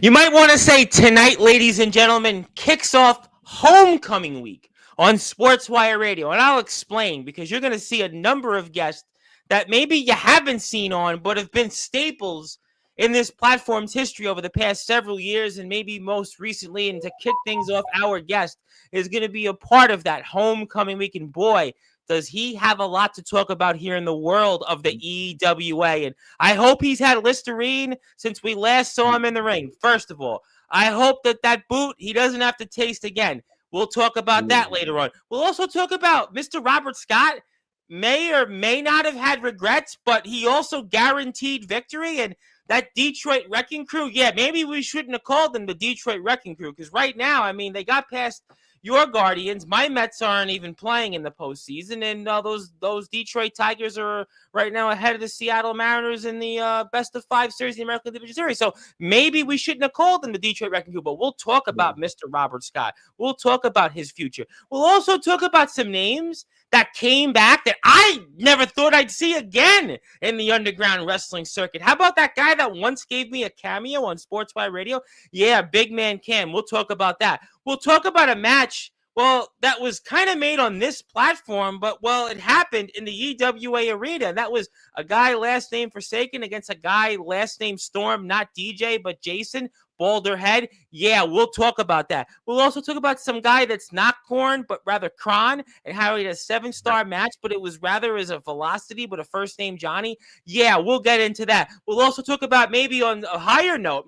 You might want to say tonight, ladies and gentlemen, kicks off homecoming week on Sportswire Radio. And I'll explain because you're going to see a number of guests that maybe you haven't seen on, but have been staples in this platform's history over the past several years, and maybe most recently. And to kick things off, our guest is going to be a part of that homecoming week. And boy, does he have a lot to talk about here in the world of the EWA. And I hope he's had Listerine since we last saw him in the ring. First of all, I hope that boot he doesn't have to taste again. We'll talk about that later on. We'll also talk about Mr. Robert Scott. May or may not have had regrets, but he also guaranteed victory. And that Detroit Wrecking Crew, yeah, maybe we shouldn't have called them the Detroit Wrecking Crew, because right now, I mean, they got past your Guardians. My Mets aren't even playing in the postseason, and those Detroit Tigers are right now ahead of the Seattle Mariners in the best of 5 series in the American Division Series. So maybe we shouldn't have called them the Detroit Wrecking Crew, but we'll talk about Mr. Robert Scott. We'll talk about his future. We'll also talk about some names that came back that I never thought I'd see again in the underground wrestling circuit. How about that guy that once gave me a cameo on Sportswire Radio? Yeah, Big Man Cam. We'll talk about that. We'll talk about a match, well, that was kind of made on this platform, but, well, it happened in the EWA arena. That was a guy last name Forsaken against a guy last name Storm, not DJ, but Jason. Boulder Head. Yeah, we'll talk about that. We'll also talk about some guy that's not Korn, but rather Kron, and how he had a 7-star match, but it was rather as a Velocity, but a first name Johnny. Yeah, we'll get into that. We'll also talk about maybe on a higher note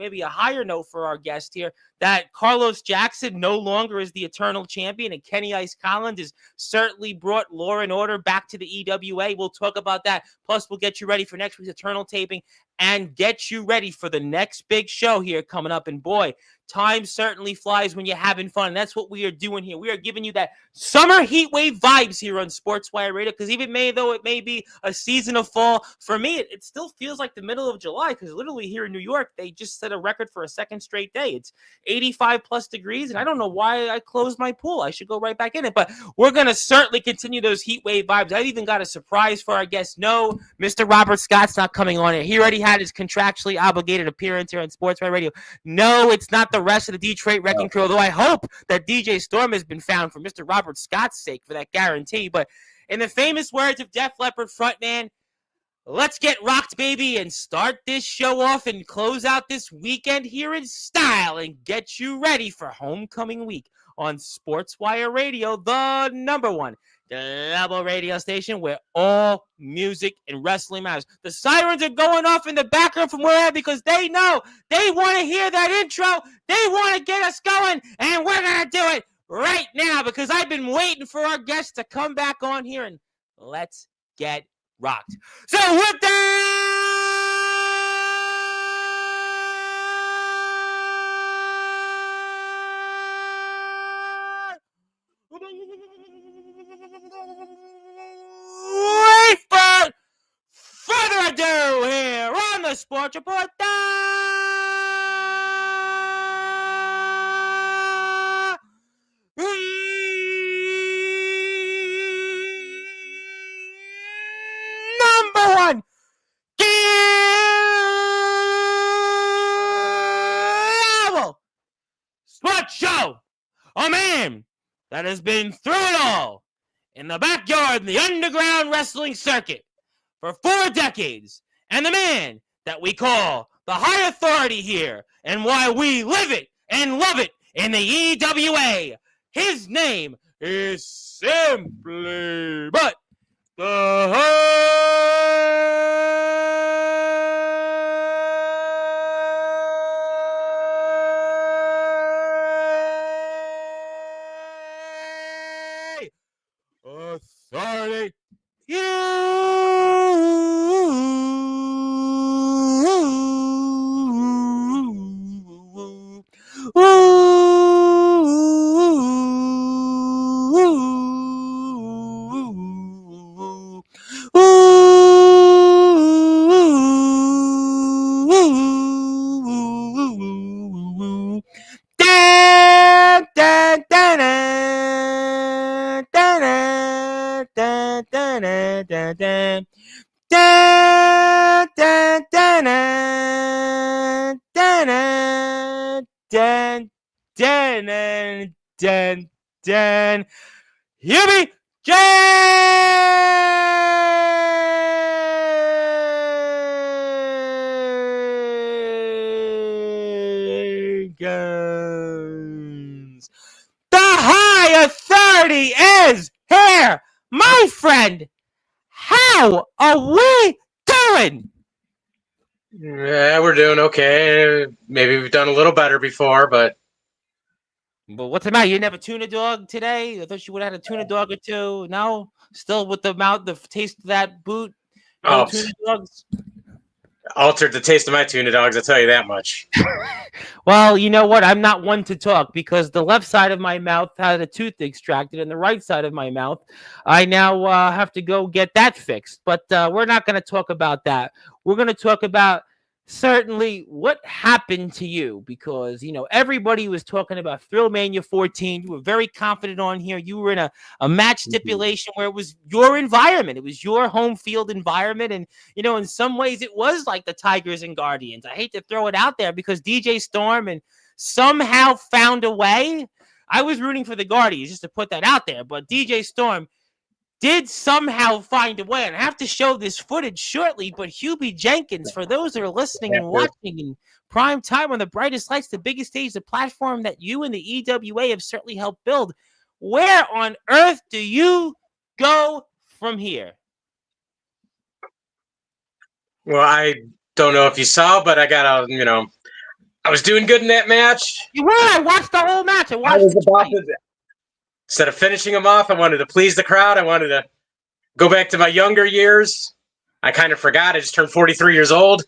for our guest here, that Carlos Jackson no longer is the eternal champion, and Kenny Ice Collins has certainly brought law and order back to the EWA. We'll talk about that. Plus, we'll get you ready for next week's Eternal taping and get you ready for the next big show here coming up. And boy, time certainly flies when you're having fun. And that's what we are doing here. We are giving you that summer heat wave vibes here on Sportswire Radio, because even though it may be a season of fall, for me, it still feels like the middle of July, because literally here in New York, they just set a record for a second straight day. It's 85 plus degrees, and I don't know why I closed my pool. I should go right back in it, but we're going to certainly continue those heat wave vibes. I've even got a surprise for our guest. No, Mr. Robert Scott's not coming on it. He already had his contractually obligated appearance here on Sportswire Radio. No, it's not the rest of the Detroit Wrecking Crew, although I hope that DJ Storm has been found for Mr. Robert Scott's sake for that guarantee. But in the famous words of Def Leppard frontman, let's get rocked, baby, and start this show off and close out this weekend here in style and get you ready for homecoming week on Sportswire Radio, the number one double radio station where all music and wrestling matters. The sirens are going off in the background from where I am, because they know they want to hear that intro. They want to get us going, and we're going to do it right now, because I've been waiting for our guests to come back on here, and let's get rocked. So with that, without further ado, here on the Sports Report, number one level sports show. A man that has been through it all in the backyard in the underground wrestling circuit for 4 decades, and the man that we call the high authority here, and why we live it and love it in the EWA. His name is simply but the authority. dun, dun, dun, dun, dun. Hubie Jenkins. The high authority is here, my friend. How are we doing? Yeah, we're doing okay. Maybe we've done a little better before, but what's the matter? You didn't have a tuna dog today? I thought you would have had a tuna dog or two. No? Still with the taste of that boot? No tuna dogs? altered the taste of my tuna dogs, I'll tell you that much. Well, you know what? I'm not one to talk because the left side of my mouth had a tooth extracted, and the right side of my mouth, I now have to go get that fixed. But we're not going to talk about that. We're going to talk about certainly what happened to you because, everybody was talking about Thrill Mania 14. You were very confident on here. You were in a match stipulation where it was your environment. It was your home field environment. And, in some ways it was like the Tigers and Guardians. I hate to throw it out there because DJ Storm and somehow found a way. I was rooting for the Guardians just to put that out there. But DJ Storm did somehow find a way. And I have to show this footage shortly, but Hubie Jenkins, for those that are listening and watching in prime time on the brightest lights, the biggest stage, the platform that you and the EWA have certainly helped build, where on earth do you go from here? Well, I don't know if you saw, but I got I was doing good in that match. You were. I watched the whole match. I watched it twice. Instead of finishing them off, I wanted to please the crowd. I wanted to go back to my younger years. I kind of forgot. I just turned 43 years old.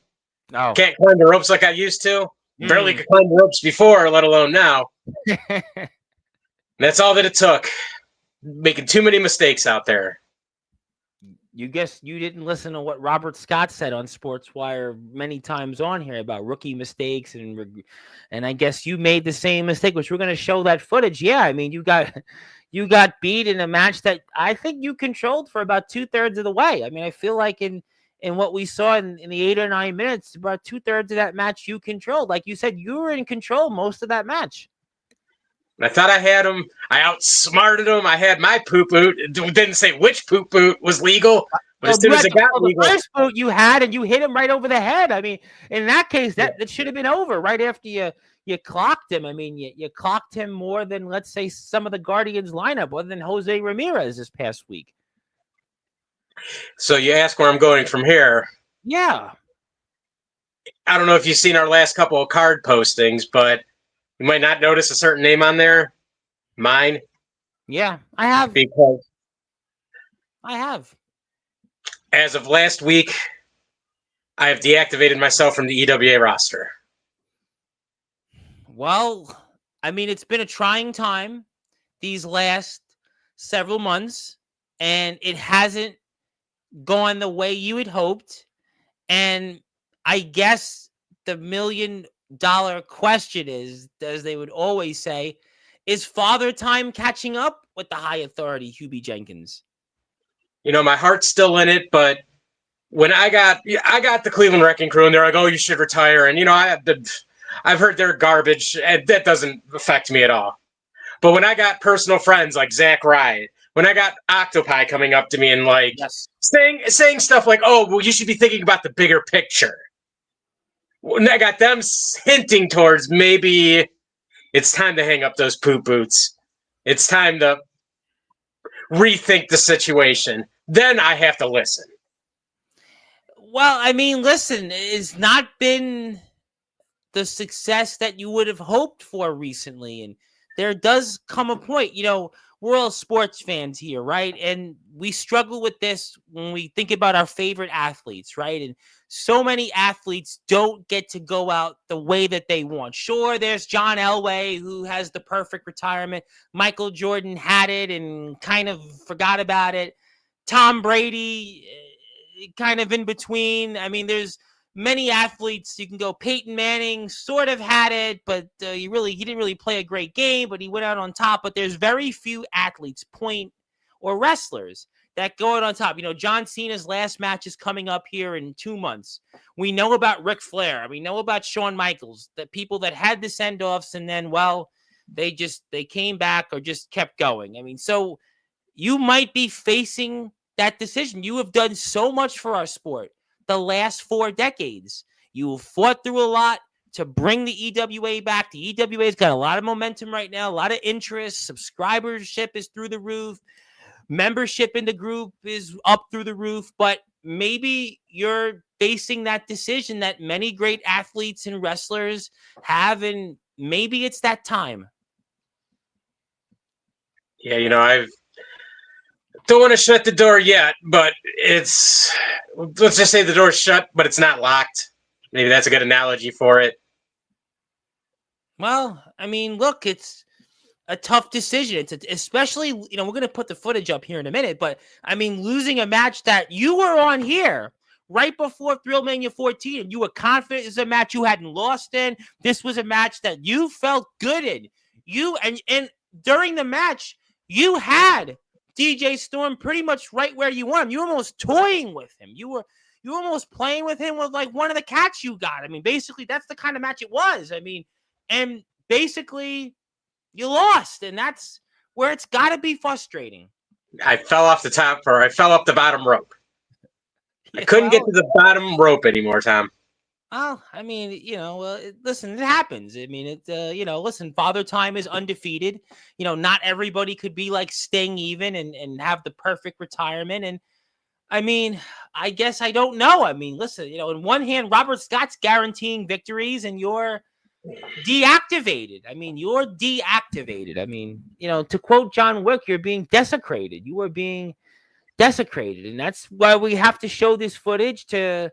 No. Can't climb the ropes like I used to. Barely could climb the ropes before, let alone now. That's all that it took. Making too many mistakes out there. You guess you didn't listen to what Robert Scott said on Sportswire many times on here about rookie mistakes, and I guess you made the same mistake, which we're going to show that footage. Yeah, I mean, you got beat in a match that I think you controlled for about 2/3 of the way. I mean, I feel like in what we saw in the 8 or 9 minutes, about 2/3 of that match you controlled. Like you said, you were in control most of that match. I thought I had him. I outsmarted him. I had my poop boot. It didn't say which poop boot was legal. But as soon as it got legal, the first boot you had, and you hit him right over the head. I mean, in that case, that should have been over right after you clocked him. I mean, you clocked him more than, let's say, some of the Guardians lineup, other than Jose Ramirez this past week. So you ask where I'm going from here. Yeah. I don't know if you've seen our last couple of card postings, but you might not notice a certain name on there. Mine. Yeah, I have. Because I have. As of last week, I have deactivated myself from the EWA roster. Well, I mean, it's been a trying time these last several months, and it hasn't gone the way you had hoped. And I guess the $1 million question is, as they would always say, is Father Time catching up with the high authority, Hubie Jenkins? My heart's still in it, but when I got the Cleveland Wrecking Crew, and they're like, "Oh, you should retire," and I've heard they're garbage, and that doesn't affect me at all. But when I got personal friends like Zach Riot, when I got Octopi coming up to me and saying stuff like, "Oh, well, you should be thinking about the bigger picture," when I got them hinting towards maybe it's time to hang up those poop boots, it's time to rethink the situation, then I have to listen. Well, I mean, listen, it's not been the success that you would have hoped for recently. And there does come a point, we're all sports fans here, right? And we struggle with this when we think about our favorite athletes, right? And so many athletes don't get to go out the way that they want. Sure, there's John Elway, who has the perfect retirement. Michael Jordan had it and kind of forgot about it. Tom Brady, kind of in between. I mean, there's many athletes. You can go Peyton Manning sort of had it, but he didn't really play a great game, but he went out on top. But there's very few athletes, or wrestlers, that go out on top. John Cena's last match is coming up here in 2 months. We know about Ric Flair. We know about Shawn Michaels, the people that had the send-offs and then, they came back or just kept going. So you might be facing that decision. You have done so much for our sport the last 4 decades. You have fought through a lot to bring the EWA back. The EWA's got a lot of momentum right now, a lot of interest. Subscribership is through the roof. Membership in the group is up through the roof, but maybe you're facing that decision that many great athletes and wrestlers have, and maybe it's that time. Yeah, I don't want to shut the door yet, but let's just say the door's shut, but it's not locked. Maybe that's a good analogy for it. Well, look, it's a tough decision. It's especially, we're going to put the footage up here in a minute, but losing a match that you were on here right before Thrillmania 14, and you were confident it's a match you hadn't lost in. This was a match that you felt good in. And during the match, you had DJ Storm pretty much right where you want him. You were almost toying with him. You were almost playing with him with like one of the cats you got. Basically, that's the kind of match it was. And basically, you lost, and that's where it's got to be frustrating. I fell off the top, or I fell up the bottom rope. I couldn't get to the bottom rope anymore, Tom. Well, listen, it happens. Listen, Father Time is undefeated. Not everybody could be like Sting even and have the perfect retirement. And I guess I don't know. Listen, in one hand, Robert Scott's guaranteeing victories, and you're deactivated. You're deactivated. To quote John Wick, you're being desecrated. You are being desecrated. And that's why we have to show this footage to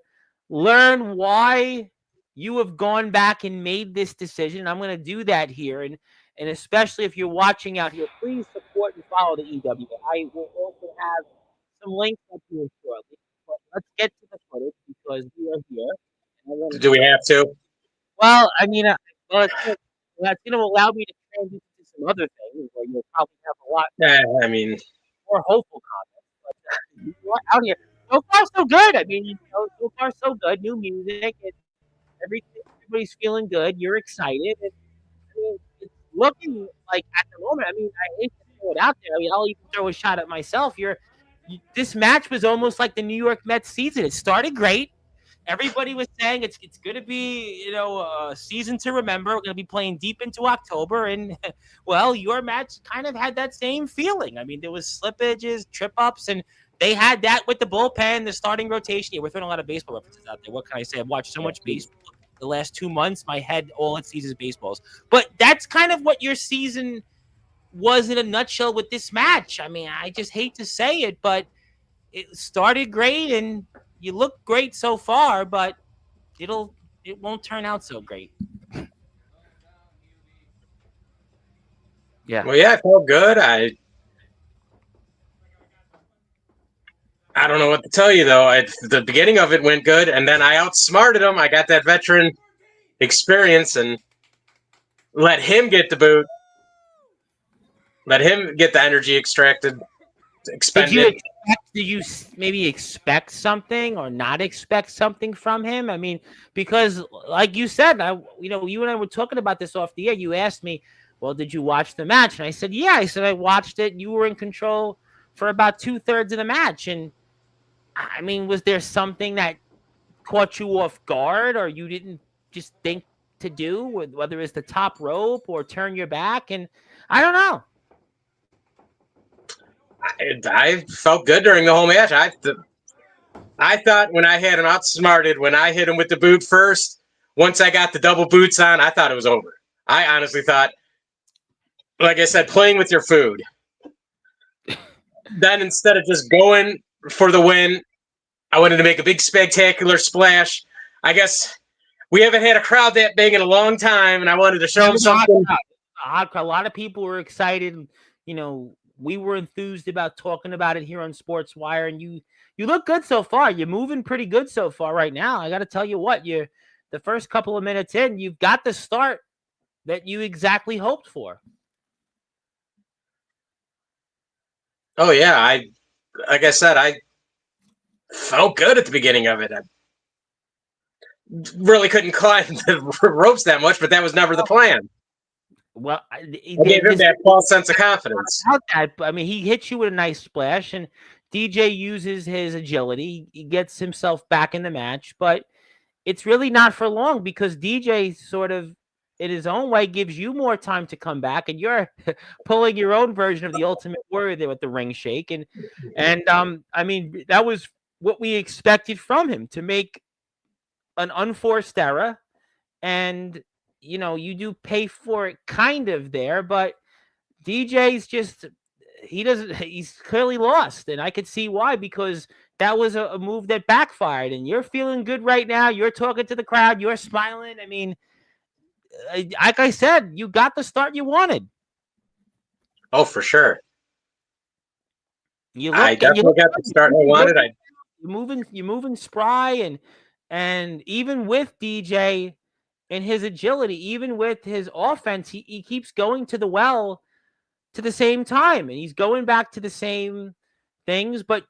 learn why you have gone back and made this decision. I'm going to do that here. And especially if you're watching out here, please support and follow the EWA. I will also have some links up here shortly. But let's get to the footage because we are here. Do we have to? Well, it's going to allow me to transition to some other things where you'll probably have a lot more hopeful comments. But you are out here. So far, so good. So far, so good. New music and everybody's feeling good. You're excited. And, it's looking like at the moment. I hate to throw it out there. I'll even throw a shot at myself. This match was almost like the New York Mets season. It started great. Everybody was saying it's going to be, a season to remember. We're going to be playing deep into October. And, your match kind of had that same feeling. There was slippages, trip-ups, and they had that with the bullpen, the starting rotation. Yeah, we're throwing a lot of baseball references out there. What can I say? I've watched so much baseball the last 2 months. My head, all it sees is baseballs. But that's kind of what your season was in a nutshell with this match. I just hate to say it, but it started great and you look great so far, but it won't turn out so great. Yeah. Well, yeah, I felt good. I don't know what to tell you, though. The beginning of it went good, and then I outsmarted him. I got that veteran experience and let him get the boot. Let him get the energy expended. Did you maybe expect something or not expect something from him? Because like you said, you and I were talking about this off the air. You asked me, well, did you watch the match? And I said, yeah. I said, I watched it. You were in control for about 2/3 of the match. And was there something that caught you off guard or you didn't just think to do, whether it's the top rope or turn your back? And I don't know. I felt good during the whole match. I thought when I had him outsmarted, when I hit him with the boot first, once I got the double boots on, I thought it was over. I honestly thought, like I said, playing with your food. Then instead of just going for the win, I wanted to make a big spectacular splash. I guess we haven't had a crowd that big in a long time, and I wanted to show them something. A lot of people were excited. We were enthused about talking about it here on Sportswire, and you look good so far. You're moving pretty good so far right now. I got to tell you what, the first couple of minutes in, you've got the start that you exactly hoped for. Oh yeah, like I said, I felt good at the beginning of it. I really couldn't climb the ropes that much, but that was never the plan. Well, I gave him that false sense of confidence. About that, I mean, he hits you with a nice splash, and DJ uses his agility. He gets himself back in the match, but it's really not for long because DJ sort of, in his own way, gives you more time to come back, and you're pulling your own version of the Ultimate Warrior there with the ring shake, and I mean, that was what we expected from him, to make an unforced error, and you do pay for it kind of there, but DJ's just, he's clearly lost, and I could see why, because that was a move that backfired, and you're feeling good right now. You're talking to the crowd, you're smiling. I mean, like I said, you got the start you wanted. Oh, for sure. I You definitely got the start I wanted. you're moving spry, and even with DJ and his agility, even with his offense, he keeps going to the well to the same time, and he's going back to the same things, but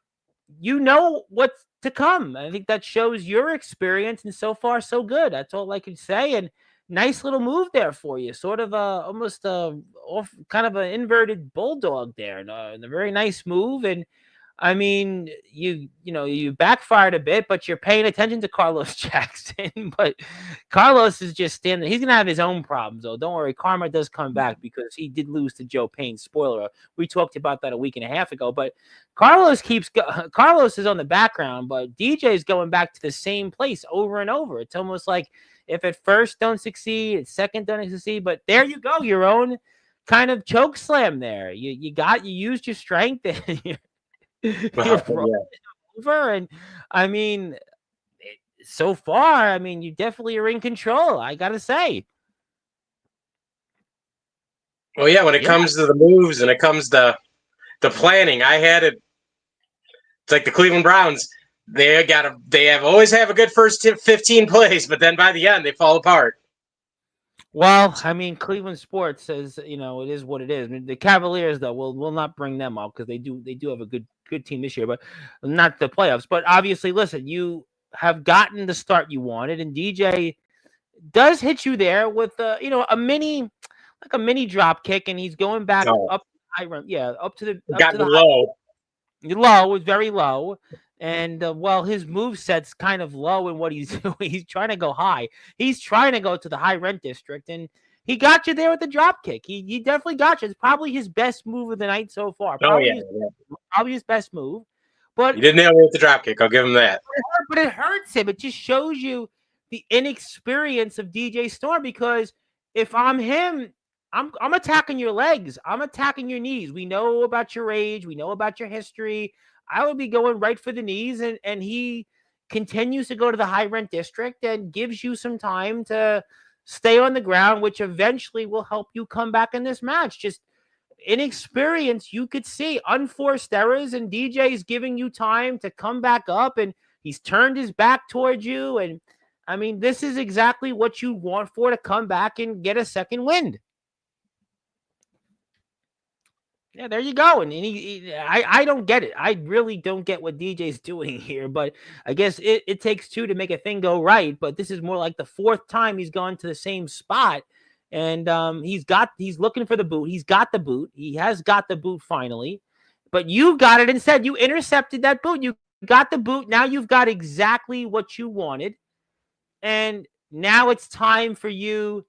what's to come. I think that shows your experience, and so far so good. That's all I can say. And nice little move there for you, sort of almost kind of an inverted bulldog there, and a very nice move. And I mean, you backfired a bit, but you're paying attention to Carlos Jackson. But Carlos is just standing. He's gonna have his own problems, though. Don't worry, karma does come back, because he did lose to Joe Payne. Spoiler: we talked about that a week and a half ago. But Carlos is on the background, but DJ is going back to the same place over and over. It's almost like, if at first don't succeed, at second don't succeed. But there you go, your own kind of choke slam there. You used your strength. And over, and I mean, so far, I mean, you definitely are in control, I gotta say. Well, yeah, when it comes to the moves and it comes to the planning, I had it. It's like the Cleveland Browns. They always have a good first 15 plays, but then by the end they fall apart. Well, I mean, Cleveland sports says, it is what it is. I mean, the Cavaliers, though, we'll not bring them up, because they do have a good team this year, but not the playoffs. But obviously, listen, you have gotten the start you wanted, and DJ does hit you there with a mini drop kick, and he's going back up high run. Yeah, up to the low. Low is very low. And his move set's kind of low in what he's doing. He's trying to go high. He's trying to go to the high rent district, and he got you there with the drop kick. He definitely got you. It's probably his best move of the night so far. Probably his best move. But he did nail me with the drop kick. I'll give him that. But it hurts him. It just shows you the inexperience of DJ Storm, because if I'm him, I'm attacking your legs. I'm attacking your knees. We know about your age. We know about your history. I would be going right for the knees, and he continues to go to the high rent district and gives you some time to stay on the ground, which eventually will help you come back in this match. Just inexperience, you could see unforced errors, and DJ's giving you time to come back up, and he's turned his back towards you. And I mean, this is exactly what you want to come back and get a second wind. Yeah, there you go. And I don't get it. I really don't get what DJ's doing here. But I guess it takes two to make a thing go right. But this is more like the fourth time he's gone to the same spot. And he's looking for the boot. He's got the boot. He has got the boot finally. But you got it instead. You intercepted that boot. You got the boot. Now you've got exactly what you wanted. And now it's time for you.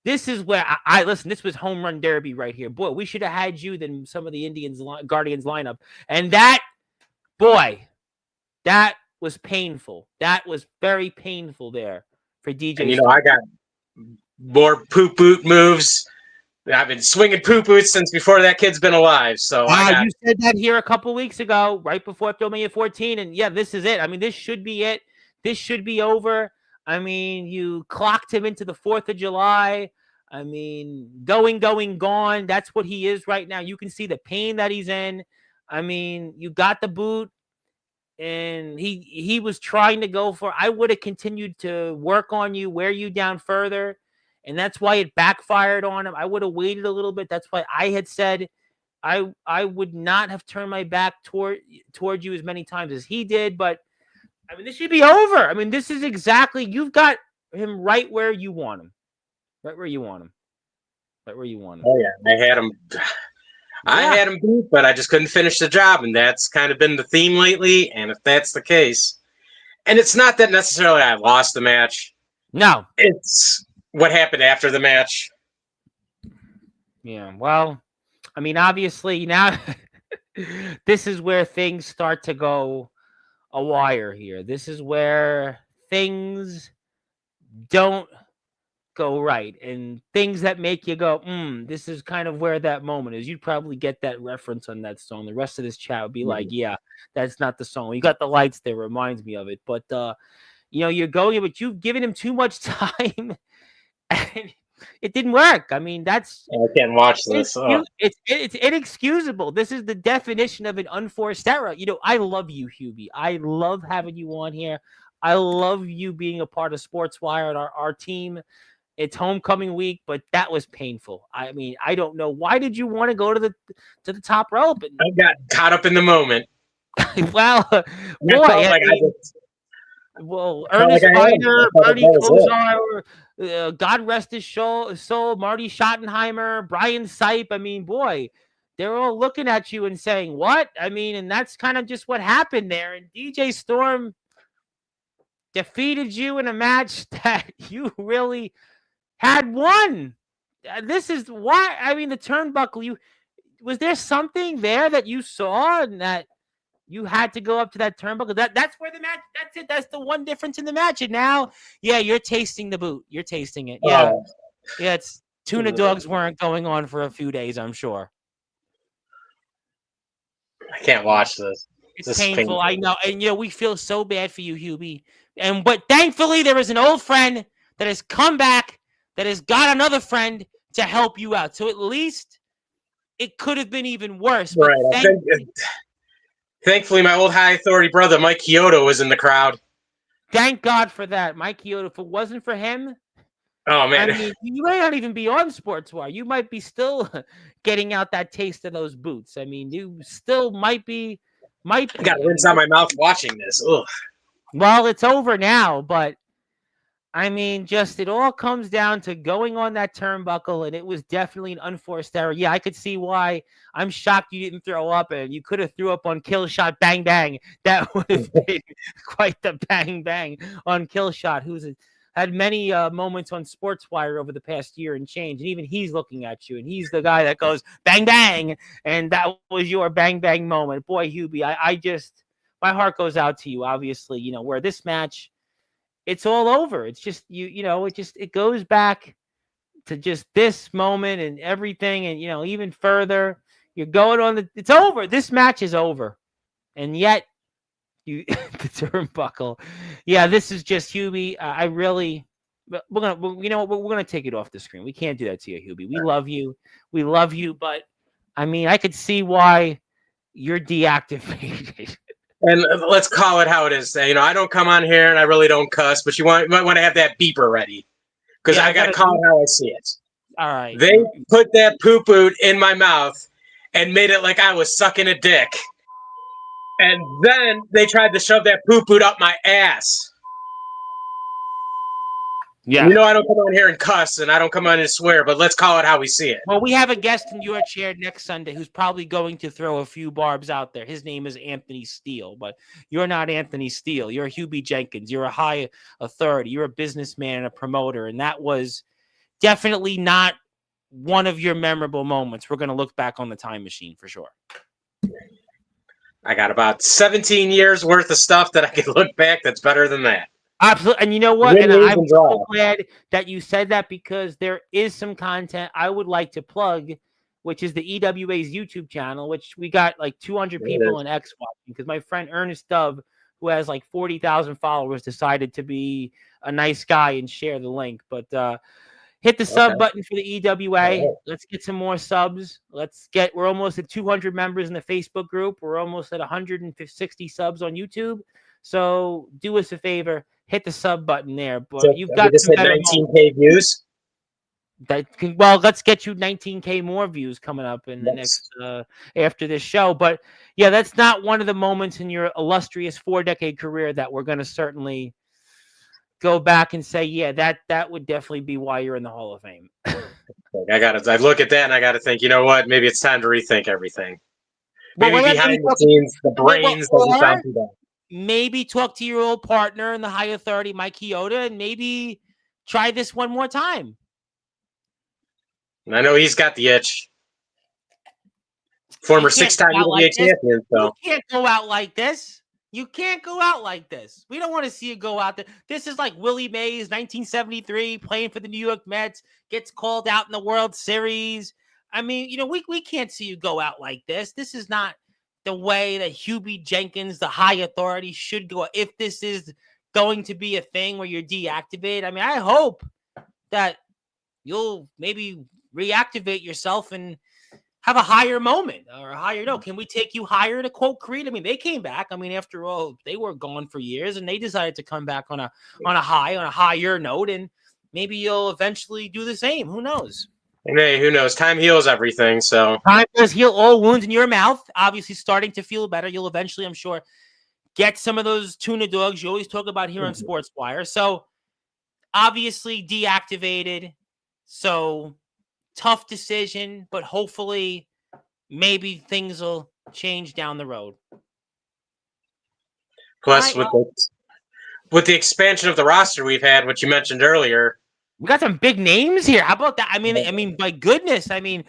This is where I listen. This was home run derby right here. Boy, we should have had you than some of the Guardians lineup. And that was painful. That was very painful there for DJ. And I got more poop boot moves. I've been swinging poop boots since before that kid's been alive. So you said that here a couple weeks ago, right before WrestleMania 14. And yeah, this is it. I mean, this should be it. This should be over. I mean, you clocked him into the 4th of July. I mean, going, gone. That's what he is right now. You can see the pain that he's in. I mean, you got the boot, and he was trying to go for. I would have continued to work on you, wear you down further, and that's why it backfired on him. I would have waited a little bit. That's why I had said I would not have turned my back toward you as many times as he did, but I mean, this should be over. I mean, this is exactly, you've got him right where you want him. Right where you want him. Right where you want him. Oh yeah, I had him beat, but I just couldn't finish the job, and that's kind of been the theme lately. And if that's the case, and it's not that necessarily I lost the match. No. It's what happened after the match. Yeah, well, I mean, obviously now this is where things start to go a wire here. This is where things don't go right, and things that make you go, this is kind of where that moment is. You'd probably get that reference on that song. The rest of this chat would be like, yeah, that's not the song. You got the lights there, reminds me of it. But you're going, but you've given him too much time and it didn't work. I mean, I can't watch this. It's inexcusable. This is the definition of an unforced error. I love you, Hubie. I love having you on here. I love you being a part of Sportswire and our team. It's homecoming week, but that was painful. I mean, I don't know. Why did you want to go to the top rope? I got caught up in the moment. Well, boy, Ernest Weiner, Bernie Kosar, God rest his soul, Marty Schottenheimer, Brian Sipe. I mean, boy, they're all looking at you and saying, what? I mean, and that's kind of just what happened there. And DJ Storm defeated you in a match that you really had won. This is why, I mean, the turnbuckle, was there something there that you saw and that you had to go up to that turnbuckle? That's where the match, that's it. That's the one difference in the match. And now, yeah, you're tasting the boot. You're tasting it. Yeah. Yeah, it's tuna dogs weren't going on for a few days, I'm sure. I can't watch this. It's painful, I know. And, we feel so bad for you, Hubie. But thankfully, there is an old friend that has come back, that has got another friend to help you out. So at least it could have been even worse. But right. Thankfully, my old high authority brother, Mike Kyoto, was in the crowd. Thank God for that. Mike Kyoto, if it wasn't for him, oh, man. I mean, you might not even be on Sportswire. You might be still getting out that taste of those boots. I mean, you still might be. I got rinse out my mouth watching this. Ugh. Well, it's over now, but I mean, just it all comes down to going on that turnbuckle, and it was definitely an unforced error. Yeah, I could see why. I'm shocked you didn't throw up, and you could have threw up on Kill Shot Bang Bang. That would have been quite the bang bang on Kill Shot, who's had many moments on Sportswire over the past year and change, and even he's looking at you, and he's the guy that goes bang bang, and that was your bang bang moment. Boy, Hubie, I just, my heart goes out to you. Obviously, where this match, it's all over. It's just it goes back to just this moment and everything, and even further. You're going on it's over. This match is over, and yet the turnbuckle. Yeah, this is just Hubie. I really. We're gonna take it off the screen. We can't do that to you, Hubie. We love you, but I mean, I could see why you're deactivated. And let's call it how it is. I don't come on here and I really don't cuss, but you might want to have that beeper ready, because I got to call it how I see it. All right. They put that poop boot in my mouth and made it like I was sucking a dick. And then they tried to shove that poop boot up my ass. Yeah. I don't come on here and cuss, and I don't come on and swear, but let's call it how we see it. Well, we have a guest in your chair next Sunday who's probably going to throw a few barbs out there. His name is Anthony Steele, but you're not Anthony Steele. You're Hubie Jenkins. You're a high authority. You're a businessman and a promoter, and that was definitely not one of your memorable moments. We're going to look back on the time machine for sure. I got about 17 years worth of stuff that I can look back that's better than that. Absolutely. And you know what? And I'm so glad that you said that, because there is some content I would like to plug, which is the EWA's YouTube channel, which we got like 200 people on X watching, because my friend Ernest Dove, who has like 40,000 followers, decided to be a nice guy and share the link. But hit the sub button for the EWA. Let's get some more subs. We're almost at 200 members in the Facebook group. We're almost at 160 subs on YouTube. So do us a favor. Hit the sub button there, but you've got just hit 19K views. Well, let's get you 19K more views coming up in the Yes. next after this show. But yeah, that's not one of the moments in your illustrious 4-decade career that we're going to certainly go back and say, yeah, that would definitely be why you're in the Hall of Fame. I look at that and I gotta think, you know what? Maybe it's time to rethink everything. Well, Maybe behind the scenes, the brains doesn't sound too bad. Maybe talk to your old partner in the high authority, Mike Chioda, and maybe try this one more time. And I know he's got the itch. Former 6-time UWA champion. So you can't go out like this. You can't go out like this. We don't want to see you go out there. This is like Willie Mays, 1973, playing for the New York Mets, gets called out in the World Series. I mean, we can't see you go out like this. This is not the way that Hubie Jenkins, the high authority, should go. If this is going to be a thing where you're deactivated, I mean, I hope that you'll maybe reactivate yourself and have a higher moment or a higher note. Can we take you higher, to quote Creed? I mean, they came back. I mean, after all, they were gone for years and they decided to come back on a higher note, and maybe you'll eventually do the same. Who knows? Hey, who knows? Time heals everything. So time does heal all wounds in your mouth. Obviously starting to feel better. You'll eventually, I'm sure, get some of those tuna dogs you always talk about here on Sportswire. So obviously deactivated. So tough decision, but hopefully maybe things will change down the road. Plus, with the expansion of the roster we've had, which you mentioned earlier, we got some big names here. How about that? I mean, my goodness. I mean,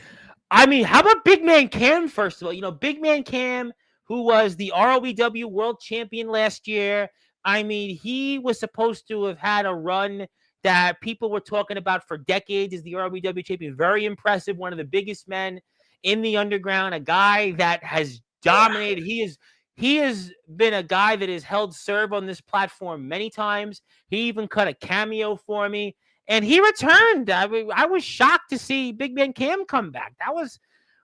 how about Big Man Cam, first of all? Big Man Cam, who was the ROEW World Champion last year. I mean, he was supposed to have had a run that people were talking about for decades as the ROEW champion. Very impressive. One of the biggest men in the underground, a guy that has dominated. He has been a guy that has held serve on this platform many times. He even cut a cameo for me. And he returned. I was shocked to see Big Man Cam come back. That was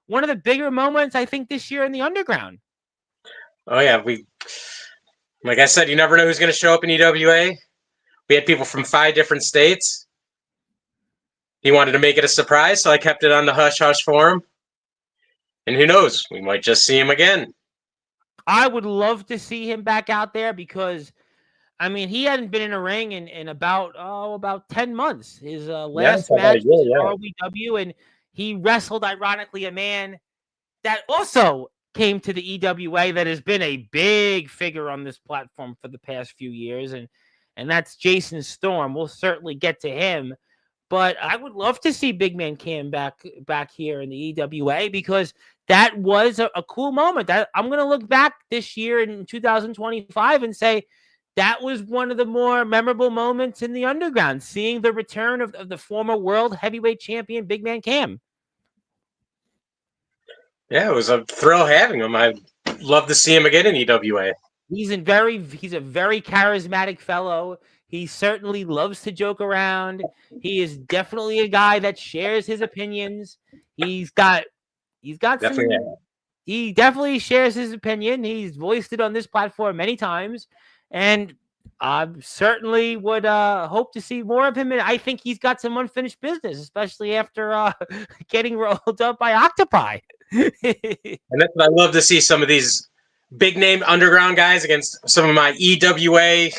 one of the bigger moments, I think, this year in the underground. Oh, yeah. Like I said, you never know who's going to show up in EWA. We had people from 5 different states. He wanted to make it a surprise, so I kept it on the hush-hush for him. And who knows? We might just see him again. I would love to see him back out there because, I mean, he hadn't been in a ring in about 10 months. His last match was ROEW, and he wrestled, ironically, a man that also came to the EWA that has been a big figure on this platform for the past few years, and that's Jason Storm. We'll certainly get to him, but I would love to see Big Man Cam back here in the EWA because that was a cool moment. That I'm going to look back this year in 2025 and say that was one of the more memorable moments in the underground, seeing the return of the former world heavyweight champion, Big Man Cam. Yeah, it was a thrill having him. I'd love to see him again in EWA. He's a very charismatic fellow. He certainly loves to joke around. He is definitely a guy that shares his opinions. He definitely shares his opinion. He's voiced it on this platform many times, and I certainly would hope to see more of him. And I think he's got some unfinished business, especially after getting rolled up by Octopi. And that's what I love to see, some of these big name underground guys against some of my EWA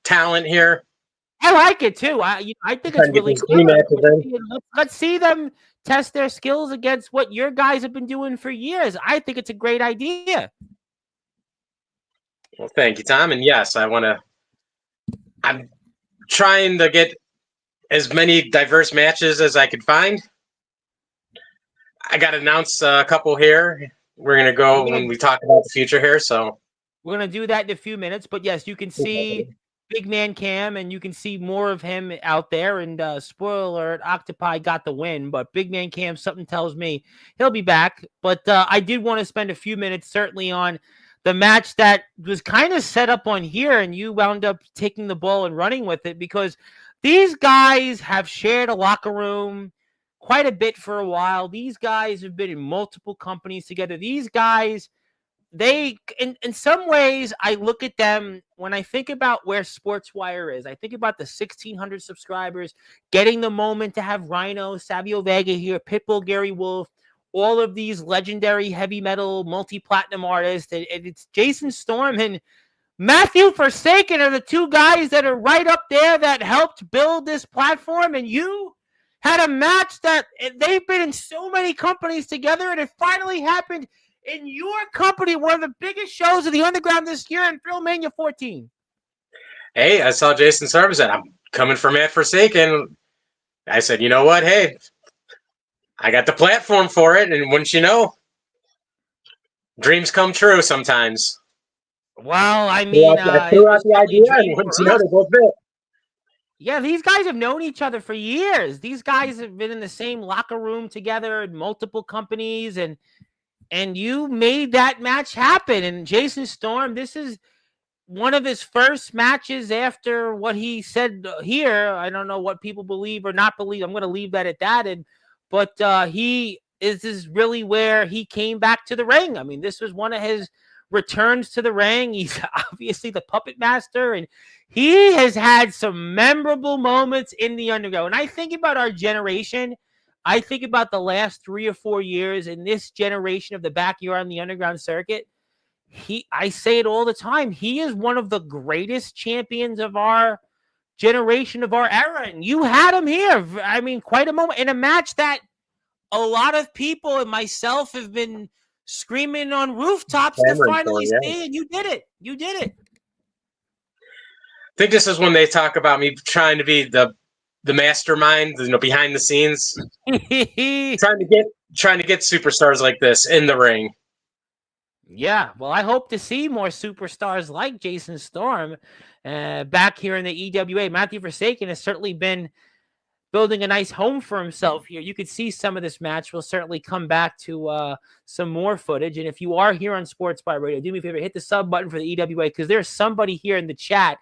talent here. I like it too. I think it's really cool. Let's see them test their skills against what your guys have been doing for years. I think it's a great idea. Well, thank you, Tom. And yes, I'm trying to get as many diverse matches as I could find. I got to announce a couple here. We're going to go when we talk about the future here. So we're going to do that in a few minutes. But yes, you can see Big Man Cam, and you can see more of him out there. And spoiler alert, Octopi got the win. But Big Man Cam, something tells me he'll be back. But I did want to spend a few minutes certainly on the match that was kind of set up on here, and you wound up taking the ball and running with it because these guys have shared a locker room quite a bit for a while. These guys have been in multiple companies together. These guys they in some ways I look at them when I think about where Sportswire is. I think about the 1,600 subscribers, getting the moment to have Rhino, Savio Vega here, Pitbull, Gary Wolf, all of these legendary heavy metal multi-platinum artists, and it's Jason Storm and Matthew Forsaken are the two guys that are right up there that helped build this platform. And you had a match that they've been in so many companies together, and it finally happened in your company, one of the biggest shows of the underground this year in Thrillmania 14. Hey, I saw Jason Storm said, I'm coming for Matt Forsaken. I said, you know what? Hey, I got the platform for it. And wouldn't you know, dreams come true sometimes. Well, I mean, I threw out the idea, and wouldn't you know, they both bit. Yeah, these guys have known each other for years. These guys have been in the same locker room together in multiple companies, and you made that match happen. And Jason Storm, this is one of his first matches after what he said here. I don't know what people believe or not believe. I'm going to leave that at that. But this is really where he came back to the ring. I mean, this was one of his returns to the ring. He's obviously the puppet master, and he has had some memorable moments in the underground. When I think about our generation, I think about the last 3 or 4 years in this generation of the backyard on the underground circuit. I say it all the time. He is one of the greatest champions of our generation, of our era. And you had him here. I mean, quite a moment in a match that a lot of people and myself have been screaming on rooftops to finally see, and you did it. You did it. I think this is when they talk about me trying to be the mastermind, behind the scenes, trying to get superstars like this in the ring. Yeah, well, I hope to see more superstars like Jason Storm back here in the EWA. Matthew Forsaken has certainly been building a nice home for himself here. You could see some of this match. We'll certainly come back to some more footage. And if you are here on Sportswire Radio, do me a favor, hit the sub button for the EWA, because there's somebody here in the chat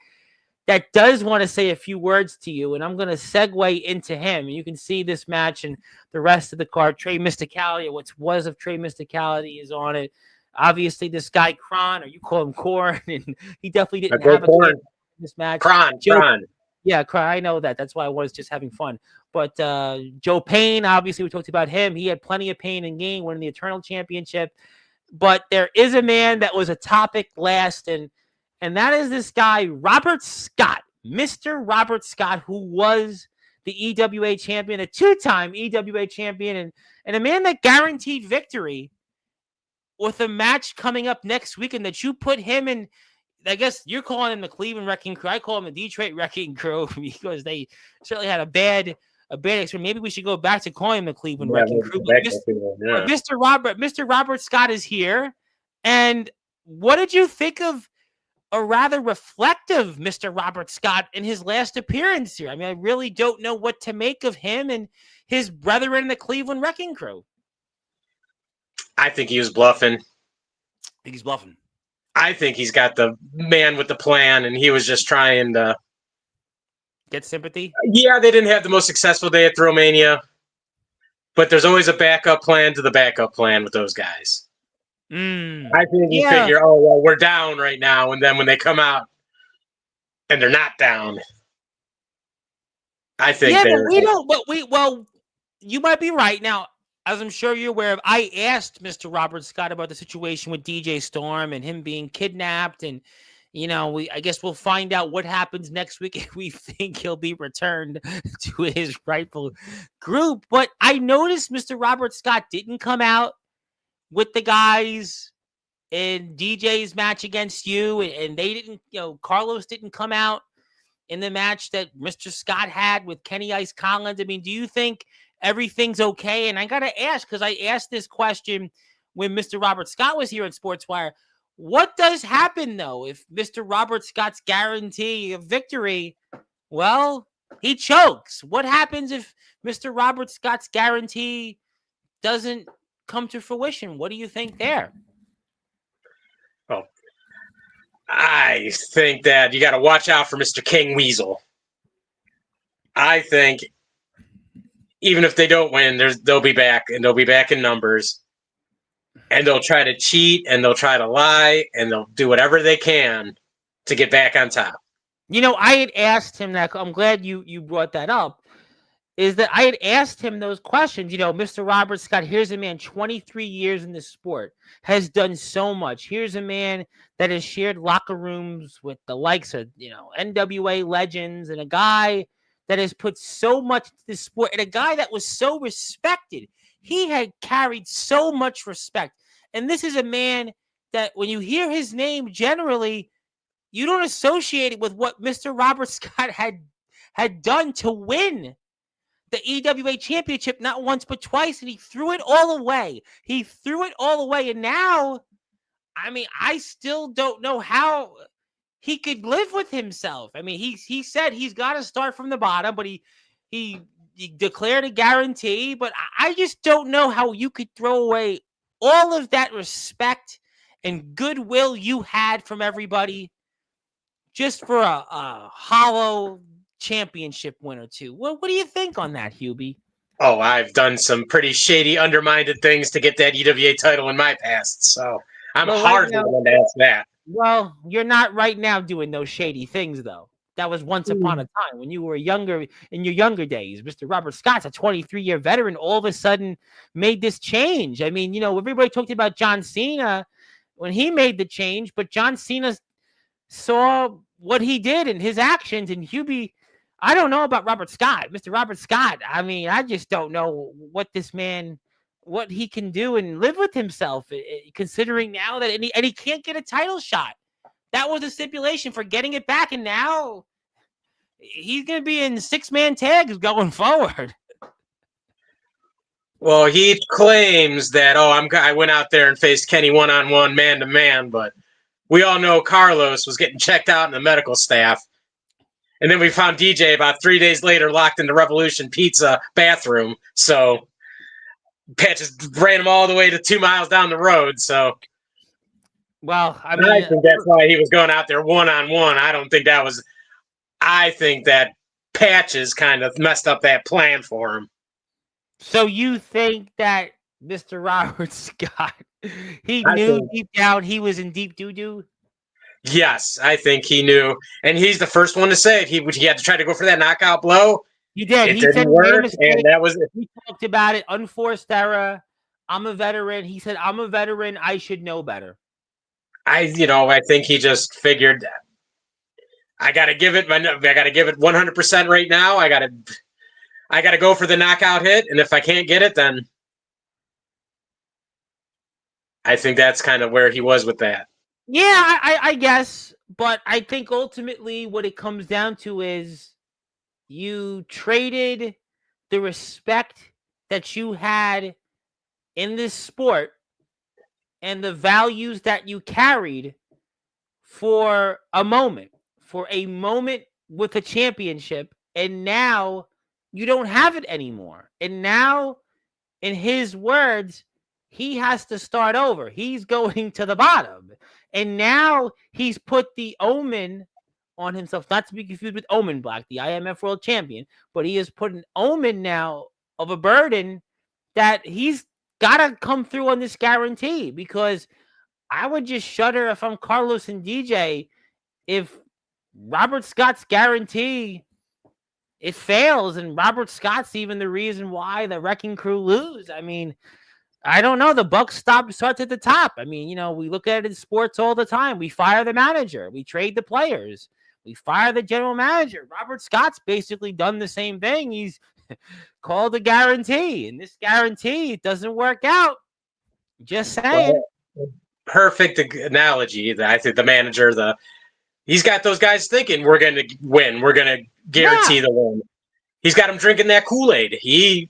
that does want to say a few words to you, and I'm going to segue into him. You can see this match and the rest of the card. Trey Mysticality, or what was of Trey Mysticality, is on it. Obviously, this guy, Kron, or you call him Korn, and he definitely didn't have a clear in this match. Kron. Yeah, Kron, I know that. That's why I was just having fun. But Joe Payne, obviously, we talked about him. He had plenty of pain and gain winning the Eternal Championship. But there is a man that was a topic last, and that is this guy, Robert Scott, Mr. Robert Scott, who was the EWA champion, a two-time EWA champion, and a man that guaranteed victory with a match coming up next weekend that you put him in. I guess you're calling him the Cleveland Wrecking Crew. I call him the Detroit Wrecking Crew because they certainly had a bad experience. Maybe we should go back to calling him the Cleveland Wrecking Crew. But Mr. Robert Scott is here. And what did you think of a rather reflective Mr. Robert Scott in his last appearance here? I mean, I really don't know what to make of him and his brethren in the Cleveland Wrecking Crew. I think he was bluffing. He's bluffing. I think he's got the man with the plan, and he was just trying to get sympathy. Yeah, they didn't have the most successful day at Thrillmania, but there's always a backup plan to the backup plan with those guys. I think you figure, oh, well, we're down right now, and then when they come out and they're not down, I think well, you might be right. Now, as I'm sure you're aware of, I asked Mr. Robert Scott about the situation with DJ Storm and him being kidnapped, and I guess we'll find out what happens next week if we think he'll be returned to his rightful group. But I noticed Mr. Robert Scott didn't come out with the guys in DJ's match against you, and they didn't, Carlos didn't come out in the match that Mr. Scott had with Kenny Ice Collins. I mean, do you think everything's okay? And I got to ask, because I asked this question when Mr. Robert Scott was here at Sportswire, what does happen, though, if Mr. Robert Scott's guarantee of victory, well, he chokes? What happens if Mr. Robert Scott's guarantee doesn't come to fruition? What do you think there? Well, I think that you got to watch out for Mr. King Weasel. I think even if they don't win, they'll be back, and they'll be back in numbers. and they'll try to cheat and they'll try to lie and they'll do whatever they can to get back on top. I had asked him that. I'm glad you brought that up. Is that I had asked him those questions. Mr. Robert Scott, here's a man 23 years in this sport, has done so much. Here's a man that has shared locker rooms with the likes of, NWA legends, and a guy that has put so much into this sport, and a guy that was so respected. He had carried so much respect. And this is a man that when you hear his name, generally, you don't associate it with what Mr. Robert Scott had done to win the EWA championship not once but twice, and he threw it all away. And now, I still don't know how he could live with himself. He said he's got to start from the bottom, but he declared a guarantee. But I just don't know how you could throw away all of that respect and goodwill you had from everybody just for a hollow championship win or two. What do you think on that, Hubie? Oh, I've done some pretty shady, undermined things to get that EWA title in my past, so I'm hardly the one to ask that. Well, you're not right now doing those shady things, though. That was once upon a time when you were younger, in your younger days. Mr. Robert Scott's a 23-year veteran, all of a sudden made this change. Everybody talked about John Cena when he made the change, but John Cena saw what he did and his actions, and Hubie, I don't know about Robert Scott. Mr. Robert Scott, I just don't know what this man, what he can do and live with himself, considering now that, and he can't get a title shot. That was a stipulation for getting it back, and now he's going to be in 6-man tags going forward. Well, he claims that, I went out there and faced Kenny one-on-one, man-to-man, but we all know Carlos was getting checked out in the medical staff. And then we found DJ about 3 days later locked in the Revolution Pizza bathroom. So Pat just ran him all the way to 2 miles down the road. So, well, I think that's why he was going out there one-on-one. I think that Patches kind of messed up that plan for him. So you think that Mr. Robert Scott, he knew deep down he was in deep doo-doo? Yes, I think he knew, and he's the first one to say it. He had to try to go for that knockout blow. He did. It didn't work, and that was it. He talked about it, unforced error. I'm a veteran. He said, "I'm a veteran. I should know better." I think he just figured I got to give it 100% right now. I got to go for the knockout hit, and if I can't get it, then I think that's kind of where he was with that. Yeah, I guess. But I think ultimately what it comes down to is you traded the respect that you had in this sport and the values that you carried for a moment with a championship. And now you don't have it anymore. And now, in his words, he has to start over. He's going to the bottom. And now he's put the omen on himself, not to be confused with Omen Black, the IMF World Champion, but he has put an omen now of a burden that he's got to come through on this guarantee, because I would just shudder if I'm Carlos and DJ if Robert Scott's guarantee, it fails, and Robert Scott's even the reason why the Wrecking Crew lose. I don't know. The buck starts at the top. We look at it in sports all the time. We fire the manager. We trade the players. We fire the general manager. Robert Scott's basically done the same thing. He's called a guarantee, and this guarantee, it doesn't work out. Just saying. Perfect analogy. I think the manager, he's got those guys thinking we're going to win. We're going to guarantee the win. He's got them drinking that Kool-Aid.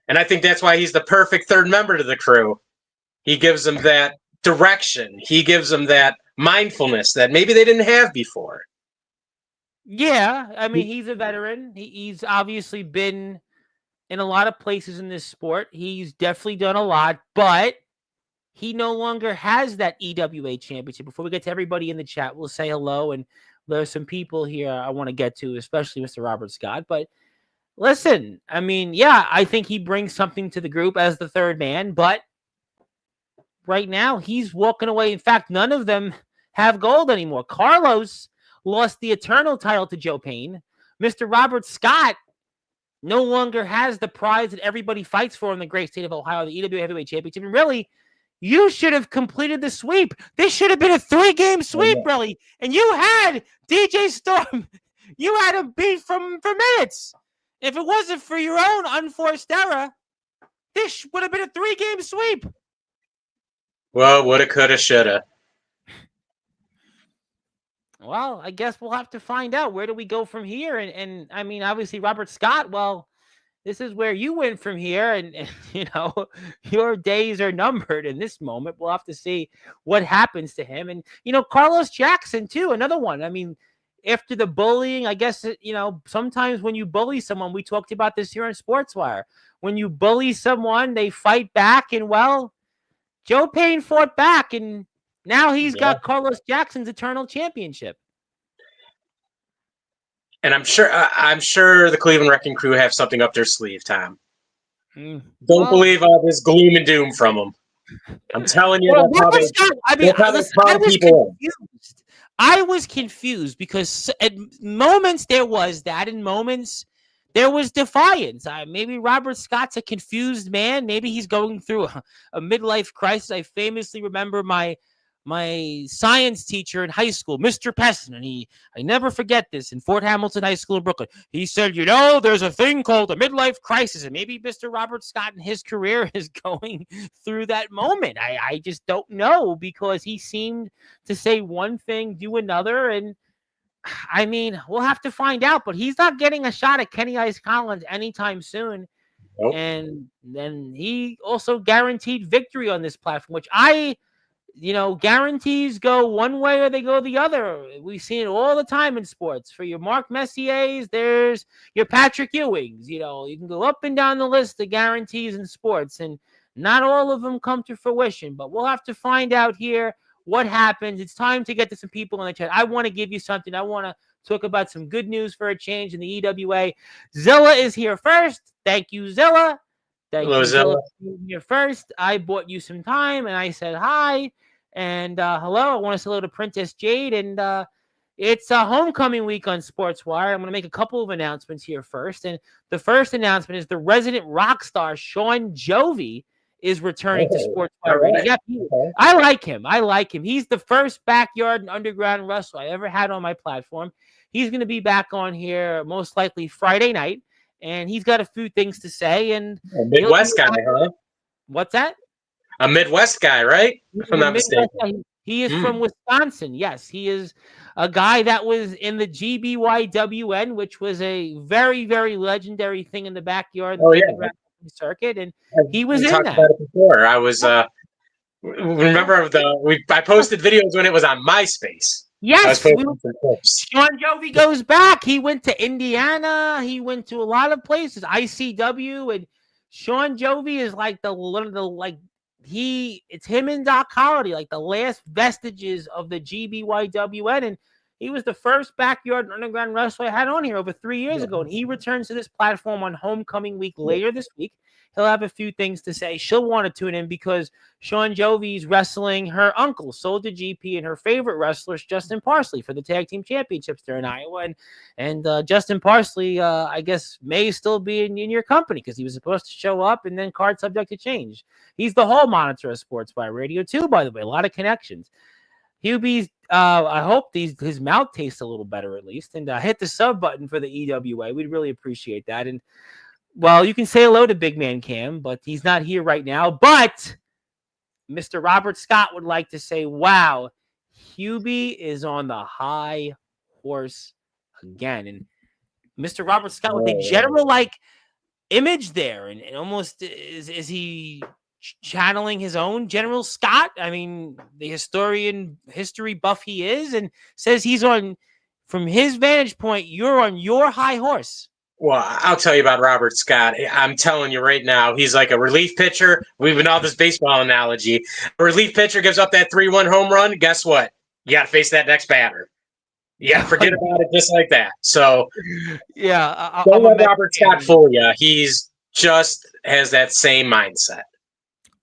And I think that's why he's the perfect third member to the crew. He gives them that direction. He gives them that mindfulness that maybe they didn't have before. Yeah, he's a veteran. He's obviously been in a lot of places in this sport. He's definitely done a lot, but he no longer has that EWA championship. Before we get to everybody in the chat, we'll say hello, and there's some people here I want to get to, especially Mr. Robert Scott, but listen, I think he brings something to the group as the third man, but right now, he's walking away. In fact, none of them have gold anymore. Carlos lost the Eternal title to Joe Payne. Mr. Robert Scott no longer has the prize that everybody fights for in the great state of Ohio, the EWA Heavyweight Championship. And really, you should have completed the sweep. This should have been a 3-game sweep, really. And you had DJ Storm. You had him beat for minutes. If it wasn't for your own unforced error, this would have been a 3-game sweep. Well, woulda, coulda, shoulda. Well, I guess we'll have to find out. Where do we go from here? And I mean, obviously, Robert Scott, well, this is where you went from here. And, you know, your days are numbered in this moment. We'll have to see what happens to him. And, you know, Carlos Jackson, too, another one. I mean, after the bullying, I guess, you know, sometimes when you bully someone, we talked about this here on Sportswire. When you bully someone, they fight back. And, well, Joe Payne fought back, and now he's got Carlos Jackson's Eternal Championship. And I'm sure the Cleveland Wrecking Crew have something up their sleeve, Tom. Don't believe all this gloom and doom from them. I'm telling you, I was confused because at moments there was that, in moments there was defiance. Maybe Robert Scott's a confused man. Maybe he's going through a midlife crisis. I famously remember my science teacher in high school, Mr. Pesson, and I never forget this, in Fort Hamilton High School in Brooklyn. He said, you know, there's a thing called a midlife crisis, and maybe Mr. Robert Scott in his career is going through that moment. I just don't know, because he seemed to say one thing, do another, and I mean, we'll have to find out, but he's not getting a shot at Kenny Ice Collins anytime soon. Nope. And then he also guaranteed victory on this platform, which guarantees go one way or they go the other. We've seen it all the time in sports. For your Mark Messier's, there's your Patrick Ewing's. You know, you can go up and down the list of guarantees in sports, and not all of them come to fruition. But we'll have to find out here what happens. It's time to get to some people in the chat. I want to give you something. I want to talk about some good news for a change in the EWA. Zilla is here first. Thank you, Zilla. Hello, Zilla. Here first. I bought you some time, and I said hi. And hello, I want to say hello to Princess Jade. And it's a homecoming week on Sportswire. I'm going to make a couple of announcements here first. And the first announcement is the resident rock star, Sean Jovi, is returning to Sportswire. Right. Yeah, I like him. He's the first backyard and underground wrestler I ever had on my platform. He's going to be back on here most likely Friday night. And he's got a few things to say. And a Midwest guy, huh? What's that? A Midwest guy, right? If I'm not mistaken. He is from Wisconsin. Yes, he is a guy that was in the GBYWN, which was a very, very legendary thing in the backyard circuit, and he was in that. About it before. I was remember I posted videos when it was on MySpace. Yes, Sean Jovi goes back. He went to Indiana. He went to a lot of places. ICW, and Sean Jovi is like it's him and Doc Holliday, like the last vestiges of the GBYWN, and he was the first backyard underground wrestler I had on here over 3 years ago, and he returns to this platform on homecoming week later this week. He'll have a few things to say. She'll want to tune in because Sean Jovi's wrestling her uncle, Soldier GP, and her favorite wrestlers, Justin Parsley, for the tag team championships there in Iowa. And Justin Parsley, I guess, may still be in your company because he was supposed to show up and then card subject to change. He's the hall monitor of Sportswire Radio, too, by the way. A lot of connections. Hubie, I hope his mouth tastes a little better at least. And hit the sub button for the EWA. We'd really appreciate that. And well, you can say hello to Big Man Cam, but he's not here right now. But Mr. Robert Scott would like to say, wow, Hubie is on the high horse again. And Mr. Robert Scott with a general image there. And almost is he channeling his own General Scott? I mean, the history buff he is, and says he's on, from his vantage point, you're on your high horse. Well, I'll tell you about Robert Scott. I'm telling you right now, he's like a relief pitcher. We've been all this baseball analogy. A relief pitcher gives up that 3-1 home run. Guess what? You got to face that next batter. You got to forget about it just like that. So, don't let Robert Scott fool you. He's just has that same mindset.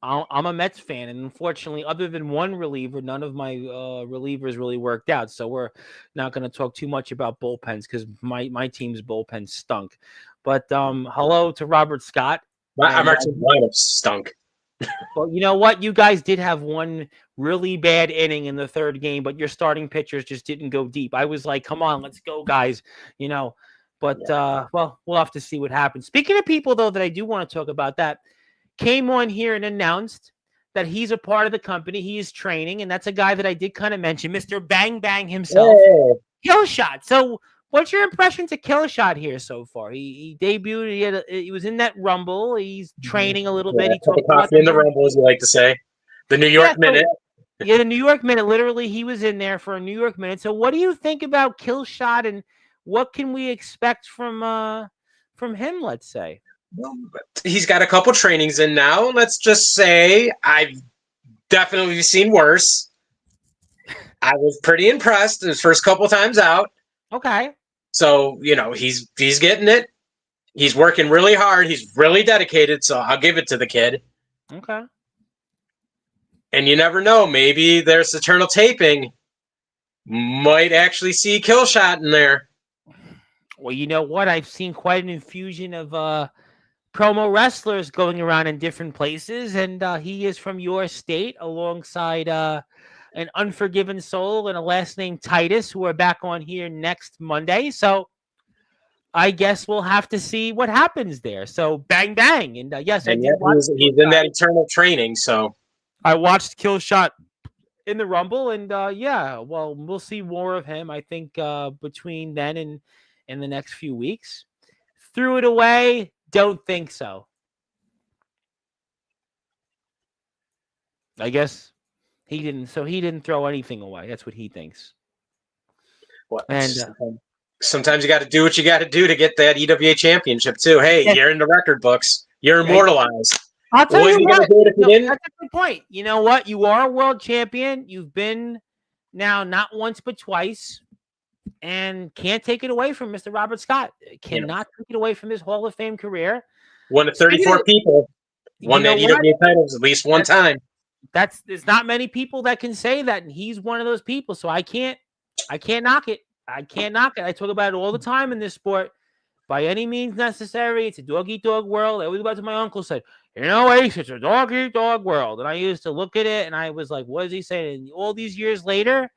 I'm a Mets fan, and unfortunately, other than one reliever, none of my relievers really worked out. So we're not going to talk too much about bullpens because my team's bullpen stunk. But hello to Robert Scott. I'm actually lineup stunk. Well, you know what? You guys did have one really bad inning in the third game, but your starting pitchers just didn't go deep. I was like, come on, let's go, guys. But well, we'll have to see what happens. Speaking of people, though, that I do want to talk about that came on here and announced that he's a part of the company. He is training, and that's a guy that I did kind of mention, Mr. Bang Bang himself, Killshot. So what's your impression to Killshot here so far? He debuted. He was in that Rumble. He's training a little bit. He talked about in the Rumble, as you like to say, the New York Minute. The New York Minute. Literally, he was in there for a New York Minute. So, what do you think about Killshot, and what can we expect from him? Let's say. He's got a couple trainings in now. Let's just say I've definitely seen worse. I was pretty impressed his first couple times out. Okay. So, he's getting it. He's working really hard. He's really dedicated. So I'll give it to the kid. Okay. And you never know. Maybe there's eternal taping. Might actually see Killshot in there. Well, you know what? I've seen quite an infusion of promo wrestlers going around in different places, and he is from your state alongside an Unforgiven Soul and a last name Titus, who are back on here next Monday. So I guess we'll have to see what happens there. So bang, bang. And yes, and he's in that eternal training. So I watched Killshot in the Rumble, and well, we'll see more of him, I think, between then and in the next few weeks. Threw it away. Don't think so. I guess he didn't. So he didn't throw anything away. That's what he thinks. Well, and sometimes you got to do what you got to do to get that EWA championship too. Hey, you're in the record books. You're immortalized. I'll tell you what. That's a good point. You know what? You are a world champion. You've been now not once but twice. And can't take it away from Mr. Robert Scott. Cannot take it away from his Hall of Fame career. One of 34 people won that EWA titles at least one time. There's not many people that can say that, and he's one of those people. So I can't knock it. I can't knock it. I talk about it all the time in this sport. By any means necessary, it's a dog-eat-dog world. I always go back to my uncle said, Ace, it's a dog-eat-dog world. And I used to look at it, and I was like, what is he saying? And all these years later,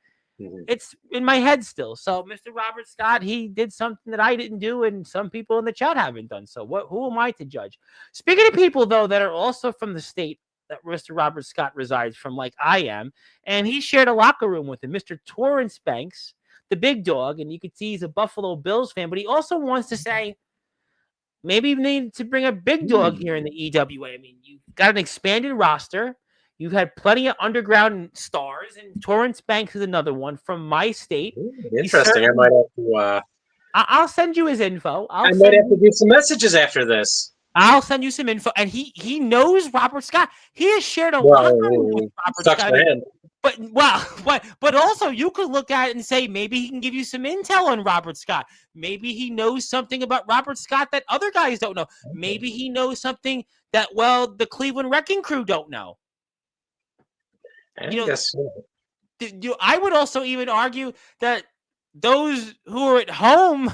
it's in my head still. So Mr. Robert Scott, he did something that I didn't do, and some people in the chat haven't done. So who am I to judge? Speaking of people, though, that are also from the state that Mr. Robert Scott resides from, like I am, and he shared a locker room with him, Mr. Torrance Banks, the big dog, and you could see he's a Buffalo Bills fan, but he also wants to say maybe we need to bring a big dog here in the EWA. I mean, you've got an expanded roster. You've had plenty of underground stars, and Torrance Banks is another one from my state. Interesting. I might have to. I'll send you his info. I might have to do some messages after this. I'll send you some info, and he knows Robert Scott. He has shared a lot with Robert Scott. But also you could look at it and say maybe he can give you some intel on Robert Scott. Maybe he knows something about Robert Scott that other guys don't know. Maybe he knows something that the Cleveland Wrecking Crew don't know. I would also even argue that those who are at home,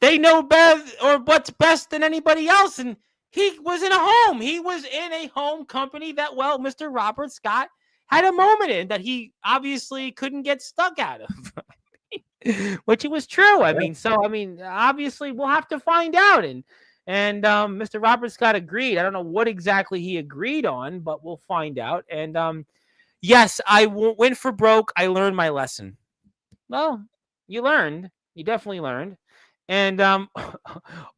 they know better or what's best than anybody else. And he was in a home. He was in a home company that, Mr. Robert Scott had a moment in that he obviously couldn't get stuck out of, which it was true. Obviously we'll have to find out. And Mr. Robert Scott agreed. I don't know what exactly he agreed on, but we'll find out. And, yes, I went for broke. I learned my lesson. Well, you learned. You definitely learned. And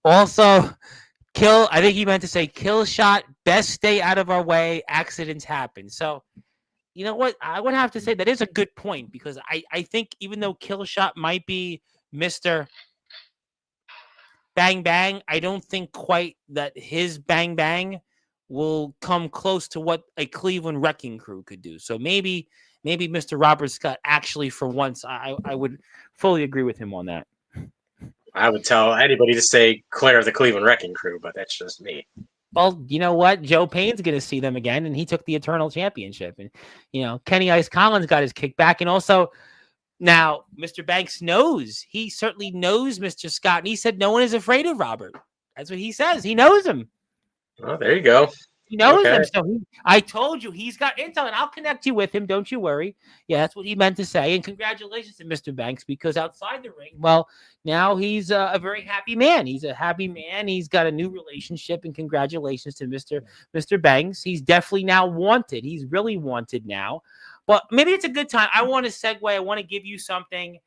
also, I think he meant to say Killshot, best stay out of our way. Accidents happen. So, you know what? I would have to say that is a good point because I think even though Killshot might be Mr. Bang Bang, I don't think quite that his Bang Bang will come close to what a Cleveland Wrecking Crew could do. So maybe Mr. Robert Scott actually, for once, I would fully agree with him on that. I would tell anybody to stay clear of the Cleveland Wrecking Crew, but that's just me. Well, you know what? Joe Payne's going to see them again, and he took the Eternal Championship. And, Kenny Ice Collins got his kickback. And also, now, Mr. Banks knows. He certainly knows Mr. Scott. And he said no one is afraid of Robert. That's what he says. He knows him. Oh, there you go. He knows Okay. him. So I told you he's got intel, and I'll connect you with him. Don't you worry. Yeah, that's what he meant to say. And congratulations to Mr. Banks, because outside the ring, well, now he's a very happy man. He's a happy man. He's got a new relationship, and congratulations to Mr. Banks. He's definitely now wanted. He's really wanted now. But maybe it's a good time. I want to segue. I want to give you something.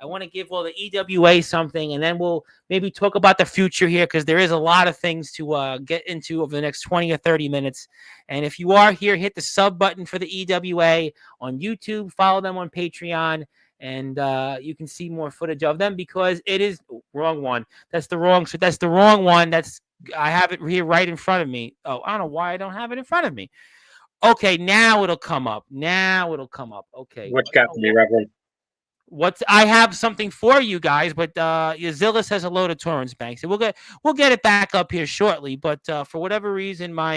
I want to give the EWA something, and then we'll maybe talk about the future here, because there is a lot of things to get into over the next 20 or 30 minutes. And if you are here, hit the sub button for the EWA on YouTube. Follow them on Patreon, and you can see more footage of them, because it is wrong one. That's the wrong one. I have it here right in front of me. Oh, I don't know why I don't have it in front of me. Okay, now it'll come up. Okay. What got me, Reverend? I have something for you guys, but Zillis has a load of torrents, Banks, and we'll get it back up here shortly. But for whatever reason, my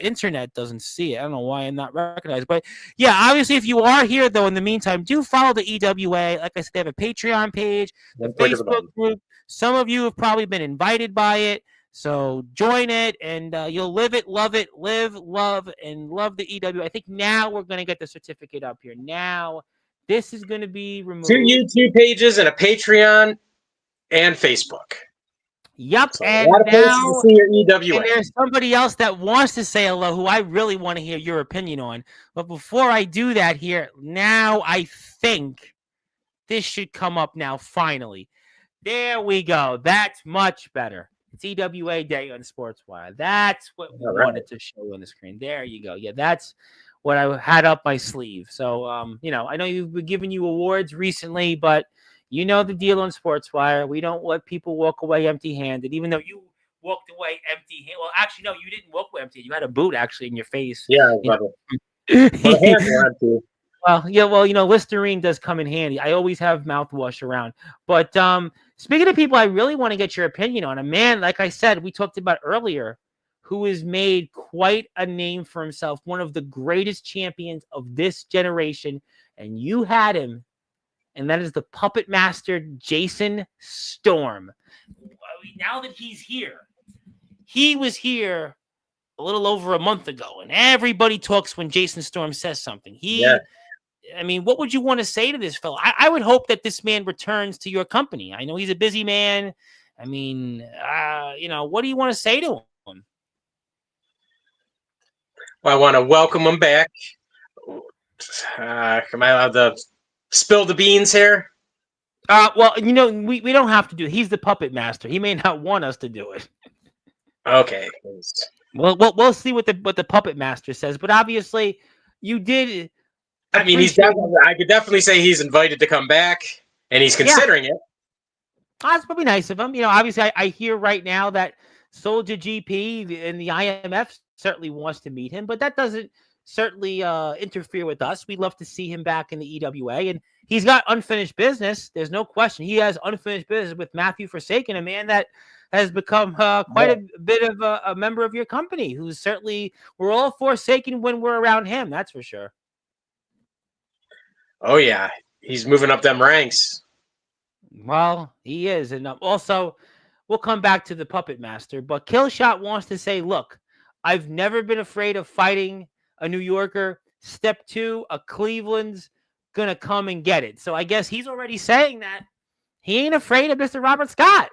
internet doesn't see it. I don't know why I'm not recognized. But yeah, obviously, if you are here though, in the meantime, do follow the EWA. Like I said, they have a Patreon page, the Facebook group. Some of you have probably been invited by it. So join it, and you'll live it, love it, live, love, and love the EWA. I think now we're going to get the certificate up here. Now this is going to be removed. 2 YouTube pages and a Patreon and Facebook. Yep. So and a lot of places to see your EWA. And there's somebody else that wants to say hello who I really want to hear your opinion on. But before I do that here, now I think this should come up now, finally. There we go. That's much better. It's EWA Day on Sportswire. That's what we wanted to show on the screen. There you go. Yeah, that's what I had up my sleeve. So, I know you've been giving you awards recently, but you know the deal on Sportswire. We don't let people walk away empty-handed, even though you walked away empty-handed. Well, actually, no, you didn't walk away empty. You had a boot actually in your face. Yeah, I love it. My hands are empty. Well, Listerine does come in handy. I always have mouthwash around. But speaking of people I really want to get your opinion on, a man, like I said, we talked about earlier, who has made quite a name for himself, one of the greatest champions of this generation, and you had him, and that is the puppet master, Jason Storm. Now that he's here, he was here a little over a month ago, and everybody talks when Jason Storm says something. What would you want to say to this fellow? I would hope that this man returns to your company. I know he's a busy man. What do you want to say to him? Well, I want to welcome him back. Am I allowed to spill the beans here? We don't have to do it. He's the puppet master. He may not want us to do it. Okay. Well, we'll see what the puppet master says. But obviously, you did. I could definitely say he's invited to come back, and he's considering it. That's probably nice of him. Obviously, I hear right now that Soldier GP and the IMF certainly wants to meet him, but that doesn't certainly interfere with us. We'd love to see him back in the EWA, and he's got unfinished business. There's no question. He has unfinished business with Matthew Forsaken, a man that has become quite a bit of a member of your company, who's certainly, we're all Forsaken when we're around him. That's for sure. Oh, yeah. He's moving up them ranks. Well, he is. And also, we'll come back to the puppet master, but Killshot wants to say, look, I've never been afraid of fighting a New Yorker. Step 2, a Cleveland's going to come and get it. So I guess he's already saying that he ain't afraid of Mr. Robert Scott.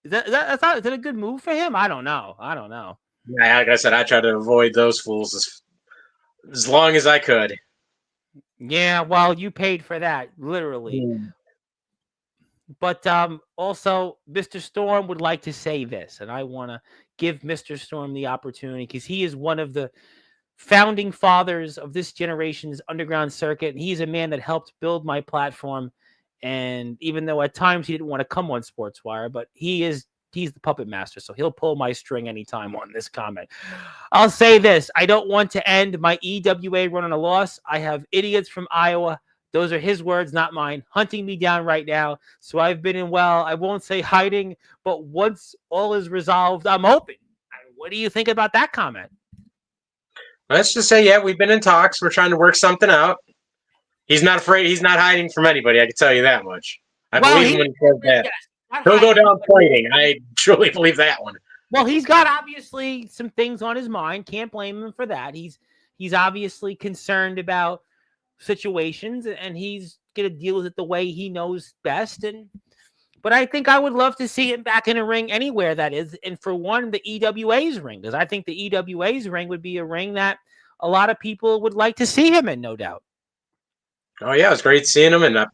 Is that a good move for him? I don't know. Yeah, like I said, I try to avoid those fools as long as I could. Yeah, well, you paid for that, literally. Mm. But also, Mr. Storm would like to say this, and I want to give Mr. Storm the opportunity, because he is one of the founding fathers of this generation's underground circuit, and he's a man that helped build my platform. And even though at times he didn't want to come on Sportswire, but he's the puppet master, so he'll pull my string anytime on this comment. I'll say this. I don't want to end my EWA run on a loss. I have idiots from Iowa. Those are his words, not mine, hunting me down right now. So I've been in, I won't say hiding, but once all is resolved, I'm open. what do you think about that comment? Let's just say, yeah, we've been in talks. We're trying to work something out. He's not afraid. He's not hiding from anybody. I can tell you that much. I believe him when he says that. Yes, he'll go down fighting. I truly believe that one. Well, he's got obviously some things on his mind. Can't blame him for that. He's obviously concerned about situations, and he's going to deal with it the way he knows best. But I think I would love to see him back in a ring anywhere that is. And for one, the EWA's ring, because I think the EWA's ring would be a ring that a lot of people would like to see him in, no doubt. Oh, yeah, it was great seeing him. And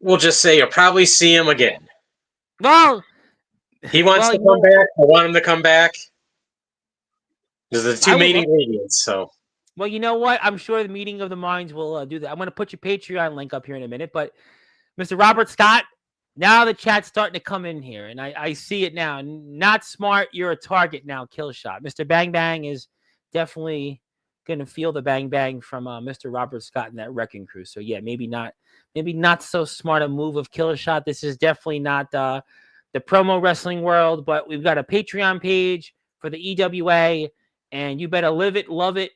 we'll just say you'll probably see him again. Well, he wants to come back. I want him to come back. There's the two main ingredients. So, well, you know what? I'm sure the meeting of the minds will do that. I'm going to put your Patreon link up here in a minute. But Mr. Robert Scott, now the chat's starting to come in here, and I see it now. Not smart. You're a target now. Kill shot. Mr. Bang Bang is definitely going to feel the bang bang from Mr. Robert Scott and that Wrecking Crew. So yeah, maybe not so smart a move of Killer Shot. This is definitely not the promo wrestling world, but we've got a Patreon page for the EWA, and you better live it, love it.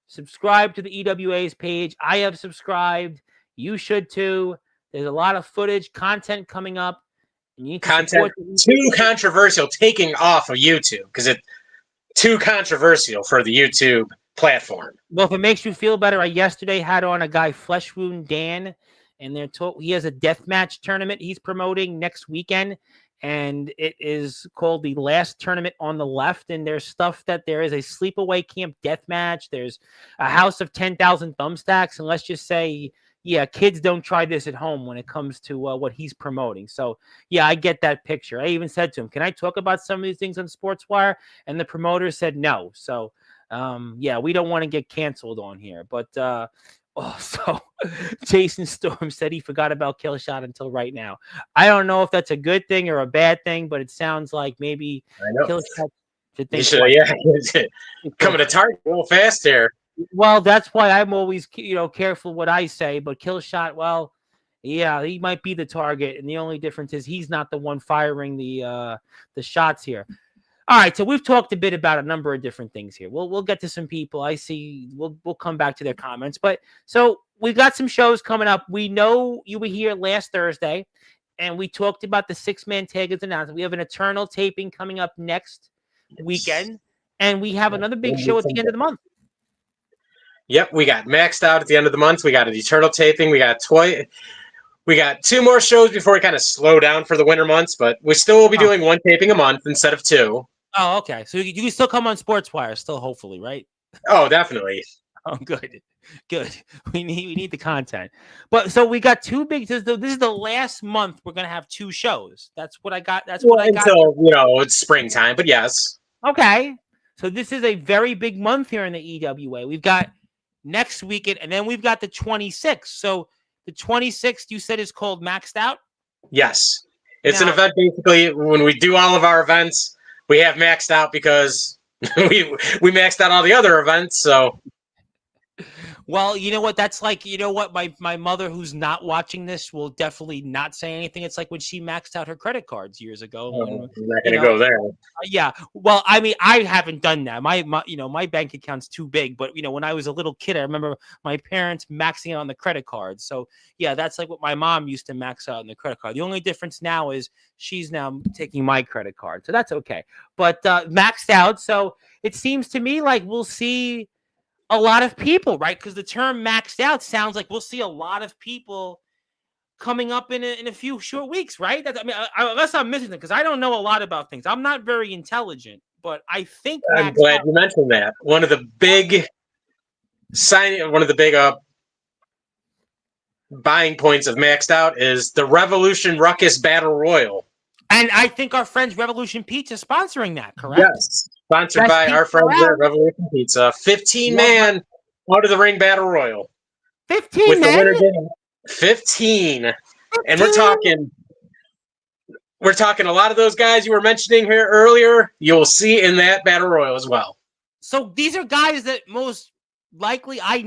Subscribe to the EWA's page. I have subscribed. You should too. There's a lot of footage, content coming up. And you need to content too controversial taking off of YouTube because it's too controversial for the YouTube platform. Well, if it makes you feel better, I yesterday had on a guy, Flesh Wound Dan, and he has a deathmatch tournament he's promoting next weekend, and it is called the Last Tournament on the Left. And there's stuff that there is a sleepaway camp deathmatch. There's a House of 10,000 thumbstacks, and let's just say, yeah, kids don't try this at home when it comes to what he's promoting. So, yeah, I get that picture. I even said to him, can I talk about some of these things on Sportswire? And the promoter said no. So, yeah, we don't want to get canceled on here. But so Jason Storm said he forgot about Killshot until right now. I don't know if that's a good thing or a bad thing, but it sounds like maybe Killshot should think. Coming to target real fast here. Well, that's why I'm always, careful what I say. But Killshot, well, yeah, he might be the target, and the only difference is he's not the one firing the shots here. All right, so we've talked a bit about a number of different things here. We'll get to some people. I see. We'll come back to their comments. But so we've got some shows coming up. We know you were here last Thursday, and we talked about the 6-man tag as announced. We have an Eternal taping coming up next weekend, and we have another big show at the end of the month. Yep, we got Maxed Out at the end of the month. We got an Eternal taping. We got 2 more shows before we kind of slow down for the winter months, but we still will be doing 1 taping a month instead of 2. Oh, okay. So you can still come on Sportswire, still hopefully, right? Oh, definitely. Oh, good. We need the content. But so we got 2 big. This is the last month we're gonna have 2 shows. That's what I got. That's what I got. Until it's springtime, but yes. Okay. So this is a very big month here in the EWA. We've got next weekend, and then we've got the 26th. So the 26th, you said, is called Maxed Out? Yes. It's an event, basically, when we do all of our events, we have Maxed Out because we maxed out all the other events, so... Well, you know what? That's like, my mother, who's not watching this, will definitely not say anything. It's like when she maxed out her credit cards years ago. I'm not going to go there. Yeah. Well, I mean, I haven't done that. My bank account's too big. But, when I was a little kid, I remember my parents maxing out on the credit card. So, yeah, that's like what my mom used to max out on the credit card. The only difference now is she's now taking my credit card. So that's okay. But maxed out. So it seems to me like we'll see a lot of people, right? Because the term maxed out sounds like we'll see a lot of people coming up in a few short weeks, right? Unless I'm missing it, because I don't know a lot about things. I'm not very intelligent, but I think I'm glad you mentioned that. One of the big buying points of Maxed Out is the Revolution Ruckus Battle Royal. And I think our friends Revolution Pizza sponsoring that, correct? Yes. Sponsored by our friends at Revolution Pizza. 15-man out of the ring battle royal. 15 with men? The winner getting 15. And we're talking a lot of those guys you were mentioning here earlier, you'll see in that battle royal as well. So these are guys that most likely I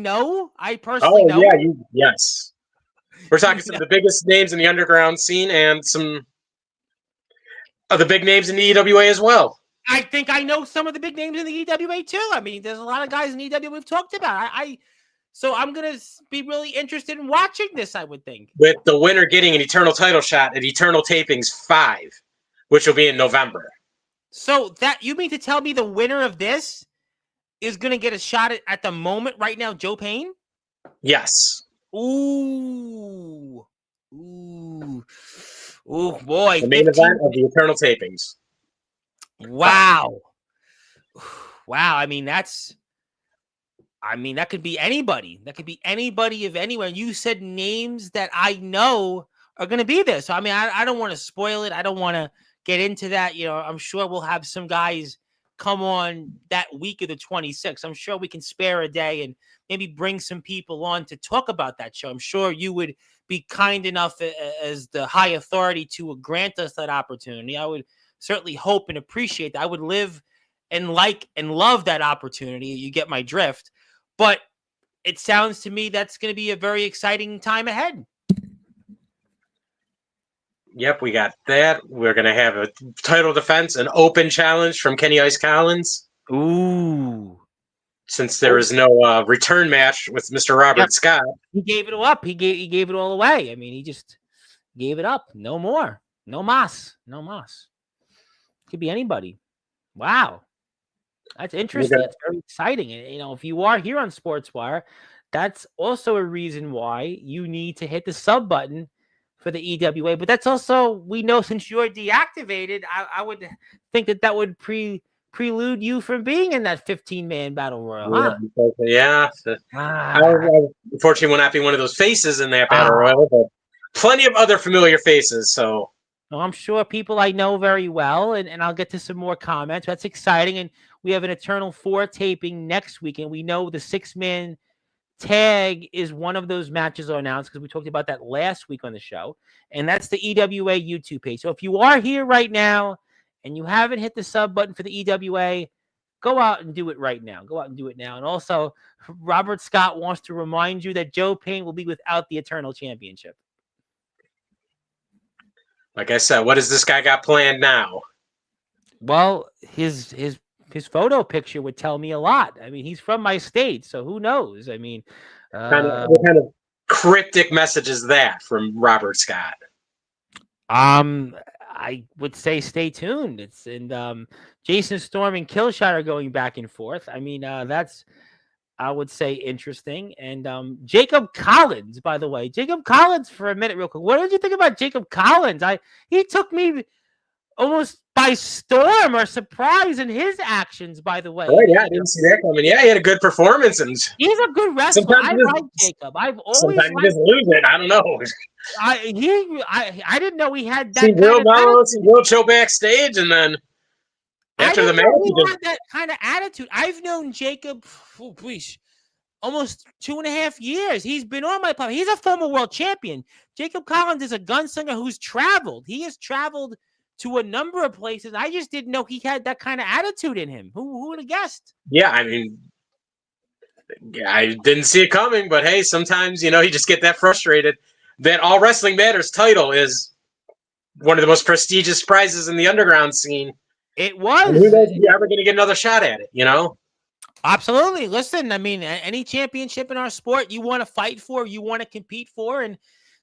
personally know. Oh, yeah, yes. We're talking some of the biggest names in the underground scene and some of the big names in the EWA as well. I think I know some of the big names in the EWA too. I mean, there's a lot of guys in EWA we've talked about. So I'm going to be really interested in watching this, I would think. With the winner getting an Eternal title shot at Eternal Tapings 5, which will be in November. So that you mean to tell me the winner of this is going to get a shot at the moment right now, Joe Payne? Yes. Ooh, boy! The main event of the Eternal Tapings. Wow. I mean, that could be anybody. That could be anybody of anywhere. You said names that I know are going to be there. So, I mean, I don't want to spoil it. I don't want to get into that. You know, I'm sure we'll have some guys come on that week of the 26th. I'm sure we can spare a day and maybe bring some people on to talk about that show. I'm sure you would be kind enough as the high authority to grant us that opportunity. I would certainly hope and appreciate that. I would live and like and love that opportunity. You get my drift. But it sounds to me that's going to be a very exciting time ahead. Yep, we got that. We're going to have a title defense, an open challenge from Kenny Ice Collins. Ooh. Since there is no return match with Mr. Robert Scott. He gave it all up. He gave it all away. I mean, he just gave it up. No more. No mas. Could be anybody. Wow. That's interesting. That's very exciting. And, you know, if you are here on Sportswire, that's also a reason why you need to hit the sub button for the EWA. But that's also, we know since you're deactivated, I would think that would prelude you from being in that 15-man battle royal. Huh? Yeah. I unfortunately will not be one of those faces in that battle royal, but plenty of other familiar faces. So I'm sure people I know very well, and I'll get to some more comments. That's exciting. And we have an Eternal 4 taping next week, and we know the 6-man tag is one of those matches are announced because we talked about that last week on the show, and that's the EWA YouTube page. So if you are here right now and you haven't hit the sub button for the EWA, go out and do it right now. Go out and do it now. And also, Robert Scott wants to remind you that Joe Payne will be without the Eternal Championship. Like I said, what has this guy got planned now? Well, his photo picture would tell me a lot. I mean, he's from my state, so who knows? I mean, what kind of cryptic message is that from Robert Scott? I would say stay tuned. It's Jason Storm and Killshot are going back and forth. I mean, that's, I would say, interesting. And Jacob Collins, by the way, for a minute, real quick. What did you think about Jacob Collins? He took me almost by storm or surprise in his actions, by the way. Oh, yeah, I didn't see that coming. Yeah, he had a good performance. And he's a good wrestler. I like Jacob. I've always liked he just lose it. I don't know. I didn't know he had that. See real chill backstage, and then after the match, he had that kind of attitude. I've known Jacob, almost 2.5 years. He's been on my platform. He's a former world champion. Jacob Collins is a gunslinger who's traveled. He has traveled to a number of places. I just didn't know he had that kind of attitude in him. Who would have guessed? Yeah, I mean, I didn't see it coming, but hey, sometimes, you just get that frustrated. That All Wrestling Matters title is one of the most prestigious prizes in the underground scene. It was. And who knows if you're ever going to get another shot at it, Absolutely. Listen, I mean, any championship in our sport you want to fight for, you want to compete for, and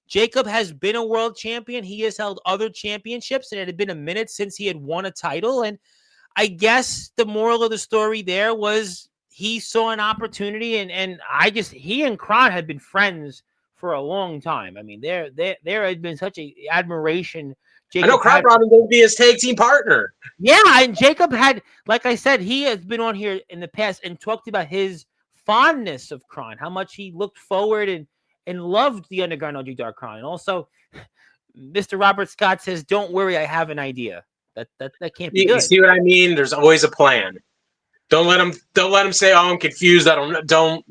Jacob has been a world champion. He has held other championships, and it had been a minute since he had won a title. And I guess the moral of the story there was he saw an opportunity, and he and Kron had been friends for a long time. I mean, there had been such a admiration. Jacob, I know Kron brought him to be his tag team partner. Yeah, and Jacob had, like I said, he has been on here in the past and talked about his fondness of Kron, how much he looked forward and loved the Underground OG Dark Kron. And also, Mr. Robert Scott says, "Don't worry, I have an idea." That can't be good. You see what I mean? There's always a plan. Don't let him say, "Oh, I'm confused." Don't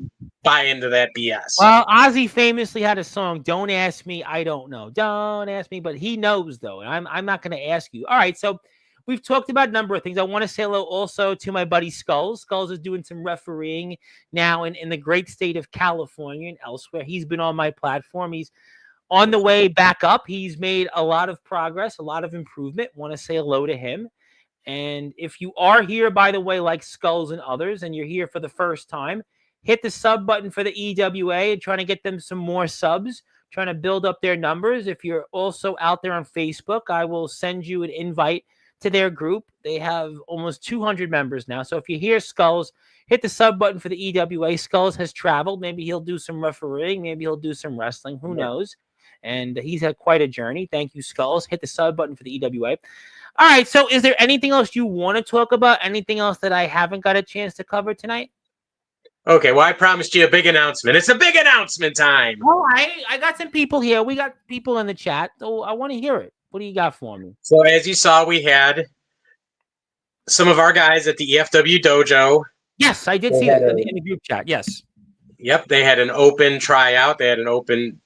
buy into that BS. Well, Ozzy famously had a song, "Don't ask me, I don't know. Don't ask me," but he knows though, and I'm not going to ask you. All right, so we've talked about a number of things. I want to say hello also to my buddy Skulls. Skulls is doing some refereeing now in the great state of California and elsewhere. He's been on my platform. He's on the way back up. He's made a lot of progress, a lot of improvement. Want to say hello to him. And if you are here, by the way, like Skulls and others, and you're here for the first time, hit the sub button for the EWA and trying to get them some more subs, trying to build up their numbers. If you're also out there on Facebook, I will send you an invite to their group. They have almost 200 members now. So if you hear Skulls, hit the sub button for the EWA. Skulls has traveled. Maybe he'll do some refereeing. Maybe he'll do some wrestling. Who knows? And he's had quite a journey. Thank you, Skulls. Hit the sub button for the EWA. All right. So is there anything else you want to talk about? Anything else that I haven't got a chance to cover tonight? Okay, well, I promised you a big announcement. It's a big announcement time. All right. I got some people here. We got people in the chat. So I want to hear it. What do you got for me? So as you saw, we had some of our guys at the EFW dojo. Yes, I did see that in the group chat. Yes. Yep, they had an open tryout. They had an open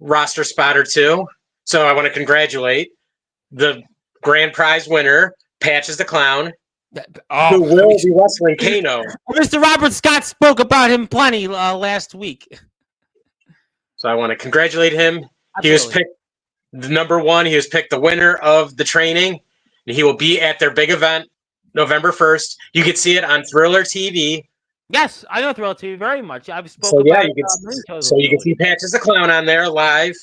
roster spot or two. So I want to congratulate the grand prize winner, Patches the Clown, who will be wrestling Kano. Mr. Robert Scott spoke about him plenty last week. So I want to congratulate him. Absolutely. He was picked the number one. He was picked the winner of the training. And he will be at their big event November 1st. You can see it on Thriller TV. Yes, I know Thriller TV very much. I've So spoken yeah, about you can see Patches the Clown on there live.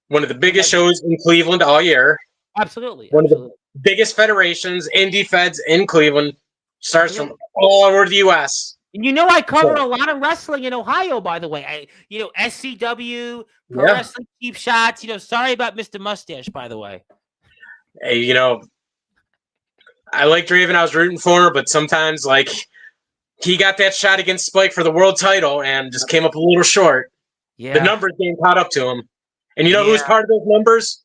One of the biggest shows in Cleveland all year. Absolutely. One of the biggest federations, indie feds in Cleveland. Starts from all over the U.S. And you know, I cover a lot of wrestling in Ohio, by the way. SCW, Pro Wrestling Cheap Shots. Sorry about Mr. Mustache, by the way. Hey, I like Draven. I was rooting for her, but sometimes, he got that shot against Spike for the world title and just came up a little short. Yeah. The numbers getting caught up to him. And you know who's part of those numbers?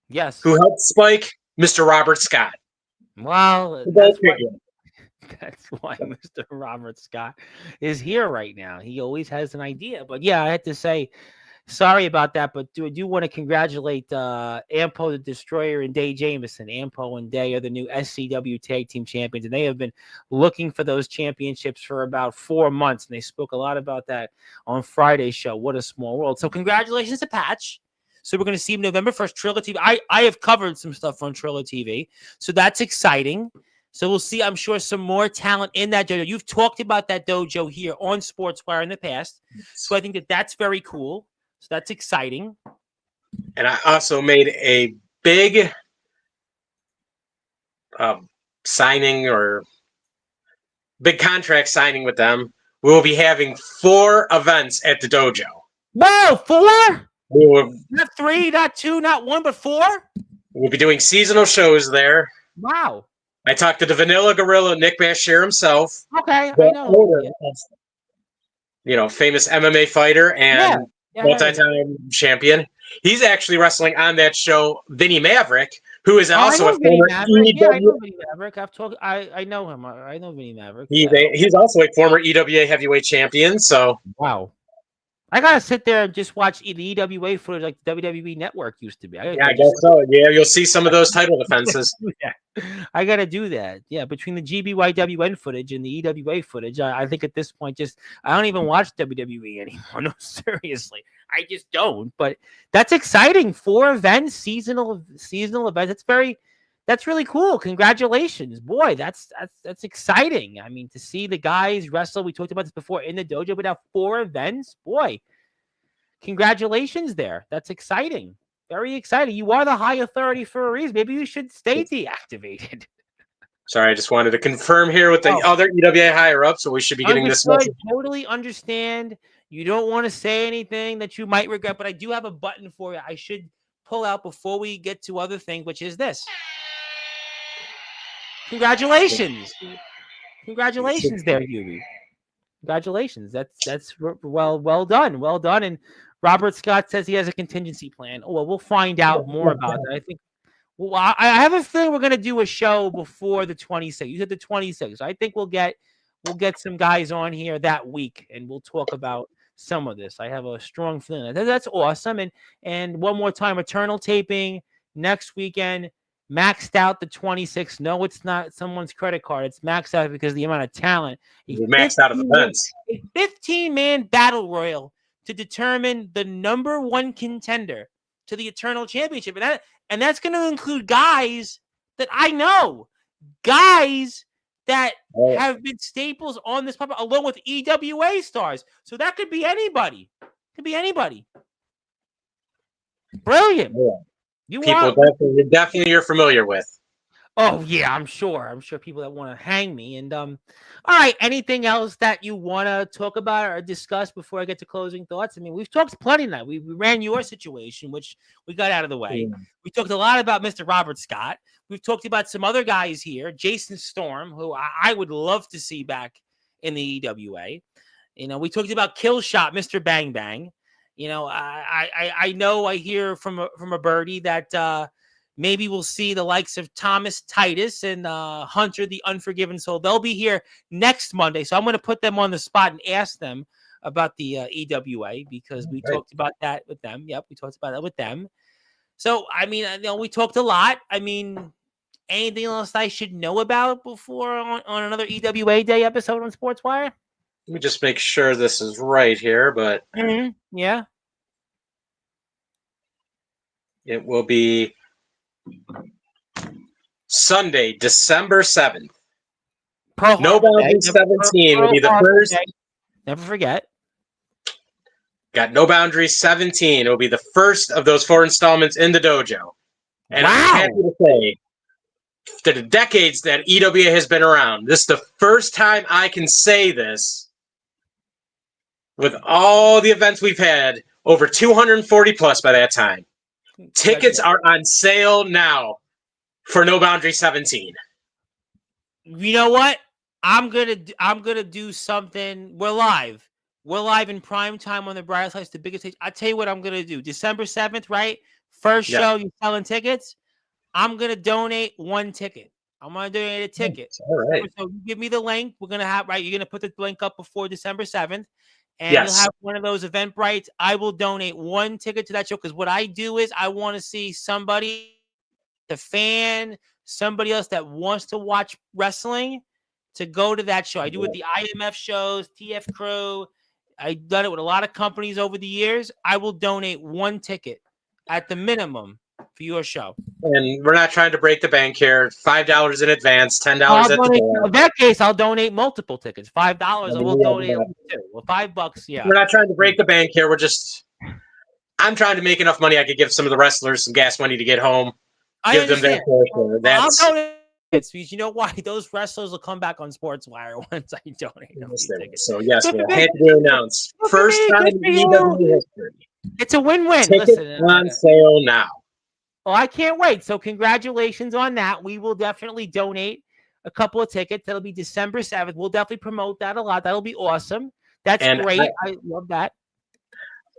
Yes. Who helped Spike? Mr. Robert Scott. Well, that's why Mr. Robert Scott is here right now. He always has an idea. But yeah, I had to say sorry about that. But I do want to congratulate Ampo the Destroyer and Day Jameson. Ampo and Day are the new SCW Tag Team Champions. And they have been looking for those championships for about 4 months. And they spoke a lot about that on Friday's show. What a small world. So congratulations to Patch. So we're going to see him November 1st, Triller TV. I have covered some stuff on Triller TV. So that's exciting. So we'll see, I'm sure, some more talent in that dojo. You've talked about that dojo here on Sportswire in the past. So I think that's very cool. So that's exciting. And I also made a big signing or big contract signing with them. We will be having 4 events at the dojo. Whoa, 4? Not 3, not 2, not 1, but 4? We'll be doing seasonal shows there. Wow. I talked to the Vanilla Gorilla, Nick Bashir himself. Okay, I know. Famous MMA fighter and multi-time champion. He's actually wrestling on that show, Vinny Maverick, who is also a former EWA. Yeah, I know Vinny Maverick. I know him. I know Vinny Maverick. He's also a former EWA heavyweight champion. So wow. I gotta sit there and just watch the EWA footage like the WWE Network used to be. I guess so. Yeah, you'll see some of those title defenses. I gotta do that. Yeah, between the GBYWN footage and the EWA footage, I think at this point, I don't even watch WWE anymore. No, seriously, I just don't. But that's exciting. 4 events, seasonal events. That's really cool. Congratulations, boy. That's exciting. I mean, to see the guys wrestle. We talked about this before in the dojo, but now 4 events, boy. Congratulations there. That's exciting. Very exciting. You are the high authority for a reason. Maybe you should stay deactivated. Sorry, I just wanted to confirm here with the other EWA higher up, so we should be getting this message. Totally understand. You don't want to say anything that you might regret, but I do have a button for you. I should pull out before we get to other things, which is this. Congratulations. Congratulations there, Hubie. Congratulations. That's well done. Well done. And Robert Scott says he has a contingency plan. Oh, well, we'll find out more about that. I think I have a feeling we're going to do a show before the 26th. You said the 26th. I think we'll get some guys on here that week and we'll talk about some of this. I have a strong feeling that's awesome. And one more time, Eternal taping next weekend. Maxed out the 26th. No, it's not someone's credit card. It's maxed out because of the amount of talent. We're maxed out of events. A 15-man battle royal to determine the number 1 contender to the Eternal Championship. And that's going to include guys that I know. Guys that have been staples on this puppet, along with EWA stars. So that could be anybody. Could be anybody. Brilliant. Yeah. People definitely you're familiar with. Oh yeah, I'm sure. I'm sure people that want to hang me. And all right, anything else that you want to talk about or discuss before I get to closing thoughts? I mean, we've talked plenty tonight. We ran your situation, which we got out of the way. Yeah. We talked a lot about Mr. Robert Scott. We've talked about some other guys here, Jason Storm, who I would love to see back in the EWA. You know, we talked about Killshot, Mr. Bang Bang. You know, I know I hear from a birdie that maybe we'll see the likes of Thomas Titus and Hunter, the Unforgiven Soul. They'll be here next Monday. So I'm going to put them on the spot and ask them about the EWA because we talked about that with them. Yep, we talked about that with them. So, I mean, you know, we talked a lot. I mean, anything else I should know about before on another EWA Day episode on Sportswire? Let me just make sure this is right here, but yeah. It will be Sunday, December 7th. No Boundaries 17 will be the first. Day. Never forget. Got No Boundaries 17. It will be the first of those 4 installments in the dojo. And I'm happy to say that the decades that EWA has been around, this is the first time I can say this with all the events we've had, over 240 plus by that time. Tickets are on sale now for No Boundaries 17. You know what? I'm gonna do something. We're live. We're live in prime time on the Briar Slice, the biggest stage. I'll tell you what I'm gonna do. December 7th, right? First show, you're selling tickets. I'm gonna donate 1 ticket. I'm gonna donate a ticket. All right. So you give me the link. We're gonna have You're gonna put the link up before December 7th. And you'll have one of those Eventbrites. I will donate 1 ticket to that show because what I do is I want to see somebody, the fan, somebody else that wants to watch wrestling to go to that show. I do it with the IMF shows, TF Crew. I've done it with a lot of companies over the years. I will donate 1 ticket at the minimum for your show. And we're not trying to break the bank here. $5 in advance, $10 at the door. In that case, I'll donate multiple tickets. $5. I will donate 2. Well, $5, yeah. We're not trying to break the bank here. I'm trying to make enough money I could give some of the wrestlers some gas money to get home. Give them their share. I'll donate tickets because you know why? Those wrestlers will come back on Sportswire once I donate them tickets. So yes, we'll have to announce first time in EW history. It's a win-win. Tickets on sale now. Well, I can't wait. So congratulations on that. We will definitely donate a couple of tickets. That'll be December 7th. We'll definitely promote that a lot. That'll be awesome. That's great. I love that.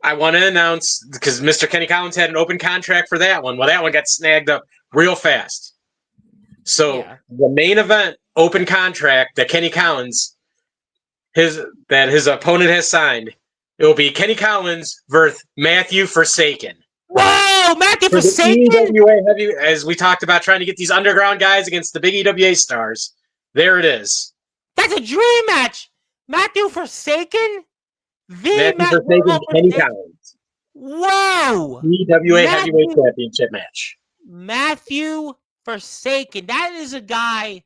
I want to announce, because Mr. Kenny Collins had an open contract for that one. Well, that one got snagged up real fast. So the main event open contract that Kenny Collins, his opponent has signed, it will be Kenny Collins versus Matthew Forsaken. Whoa, Matthew Forsaken! EWA as we talked about trying to get these underground guys against the big EWA stars. There it is. That's a dream match. Matthew Forsaken? Matthew Forsaken, Kenny Collins. Whoa! EWA Heavyweight Championship match. Matthew Forsaken. That is a guy.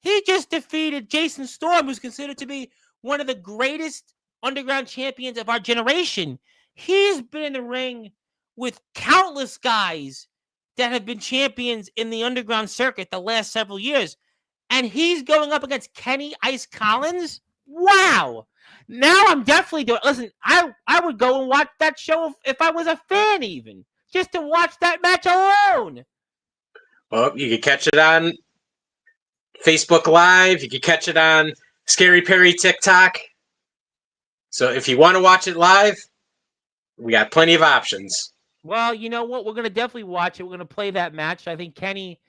He just defeated Jason Storm, who's considered to be one of the greatest underground champions of our generation. He's been in the ring with countless guys that have been champions in the underground circuit the last several years. And he's going up against Kenny Ice Collins? Wow. Now I'm definitely doing it. Listen, I would go and watch that show if I was a fan even. Just to watch that match alone. Well, you can catch it on Facebook Live. You can catch it on Scary Perry TikTok. So if you want to watch it live, we got plenty of options. Well, you know what? We're going to definitely watch it. We're going to play that match. I think Kenny,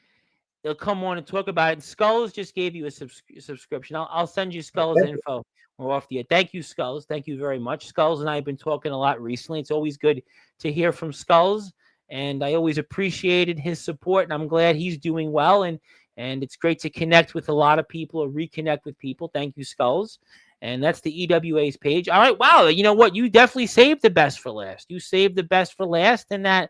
they'll come on and talk about it. Skulls just gave you a subscription. I'll send you Skulls info. We're off the air. Thank you, Skulls. Thank you very much. Skulls and I have been talking a lot recently. It's always good to hear from Skulls, and I always appreciated his support, and I'm glad he's doing well, and it's great to connect with a lot of people or reconnect with people. Thank you, Skulls. And that's the EWA's page. All right. Wow. You know what? You definitely saved the best for last. You saved the best for last. And that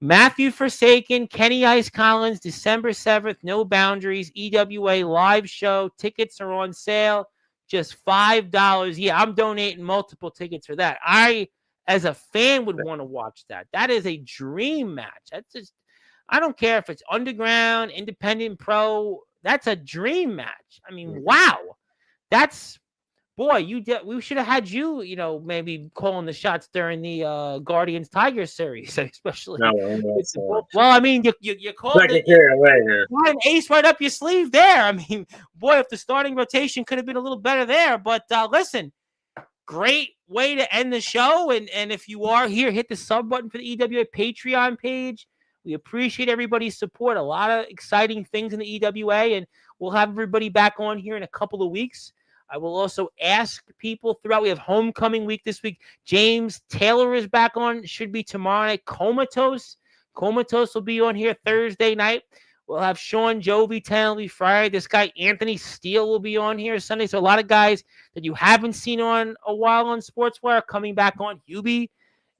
Matthew Forsaken, Kenny Ice Collins, December 7th, No Boundaries, EWA live show. Tickets are on sale, just $5. Yeah, I'm donating multiple tickets for that. I, as a fan, would want to watch that. That is a dream match. That's just, I don't care if it's underground, independent, pro. That's a dream match. I mean, wow. That's, boy, we should have had you, maybe calling the shots during the Guardians Tigers series, especially. Well, I mean, you called it. An ace right up your sleeve there. I mean, boy, if the starting rotation could have been a little better there. But listen, great way to end the show. And if you are here, hit the sub button for the EWA Patreon page. We appreciate everybody's support. A lot of exciting things in the EWA, and we'll have everybody back on here in a couple of weeks. I will also ask people throughout. We have homecoming week this week. James Taylor is back on. Should be tomorrow night. Comatose will be on here Thursday night. We'll have Sean Jovi Friday. This guy Anthony Steele will be on here Sunday. So a lot of guys that you haven't seen on a while on Sportswire coming back on. Hubie,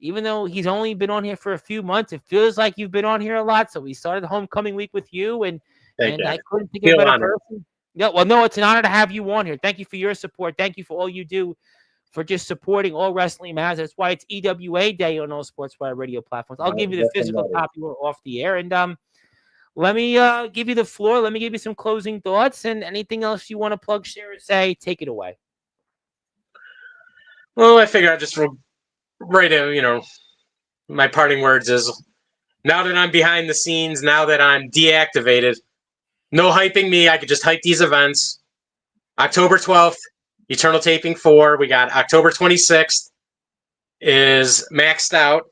even though he's only been on here for a few months, it feels like you've been on here a lot. So we started homecoming week with you, and I couldn't think of a better person. Yeah, well, no, it's an honor to have you on here. Thank you for your support. Thank you for all you do for just supporting all wrestling matters. That's why it's EWA Day on all Sportswire radio platforms. I'll give you the physical copy off the air. And let me give you the floor. Let me give you some closing thoughts and anything else you want to plug, share, or say. Take it away. Well, I figure I'll just write my parting words is, now that I'm behind the scenes, now that I'm deactivated, no hyping me. I could just hype these events. October 12th, Eternal Taping 4. We got October 26th is maxed out.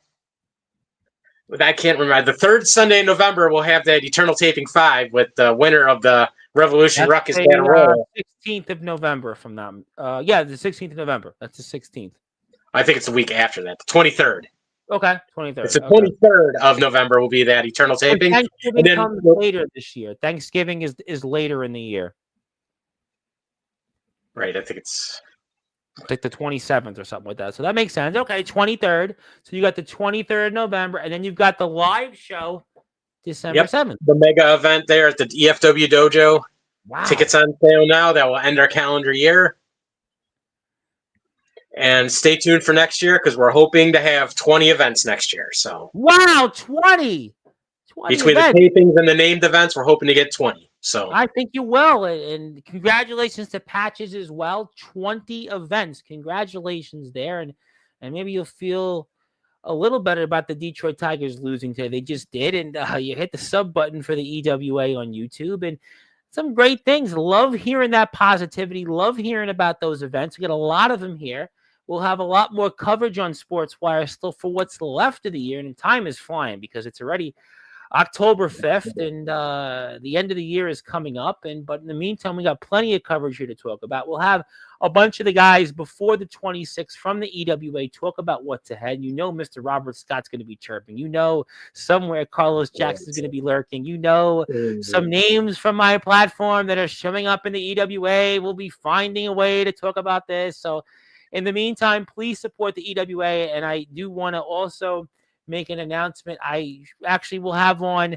I can't remember. The third Sunday in November, we'll have that Eternal Taping 5 with the winner of the Revolution Ruckus Battle Royal. 16th of November from them. Yeah, the 16th of November. That's the 16th. I think it's the week after that, the 23rd. Okay, 23rd. It's the 23rd of November will be that Eternal Taping. Thanksgiving comes later this year. Thanksgiving is later in the year. Right, I think it's like the 27th or something like that. So that makes sense. Okay, 23rd. So you got the 23rd of November, and then you've got the live show December 7th. The mega event there at the EFW Dojo. Wow. Tickets on sale now. That will end our calendar year. And stay tuned for next year because we're hoping to have 20 events next year. So wow, 20 between events. The tapings and the named events, we're hoping to get 20. So I think you will. And congratulations to Patches as well. 20 events. Congratulations there. And maybe you'll feel a little better about the Detroit Tigers losing today. They just did. And you hit the sub button for the EWA on YouTube. And some great things. Love hearing that positivity. Love hearing about those events. We got a lot of them here. We'll have a lot more coverage on Sportswire still for what's left of the year. And time is flying because it's already October 5th and the end of the year is coming up. But in the meantime, we got plenty of coverage here to talk about. We'll have a bunch of the guys before the 26th from the EWA talk about what's ahead. You know, Mr. Robert Scott's going to be chirping. You know, somewhere Carlos Jackson's going to be lurking. You know, some names from my platform that are showing up in the EWA. We'll be finding a way to talk about this. So in the meantime, please support the EWA. And I do want to also make an announcement. I actually will have on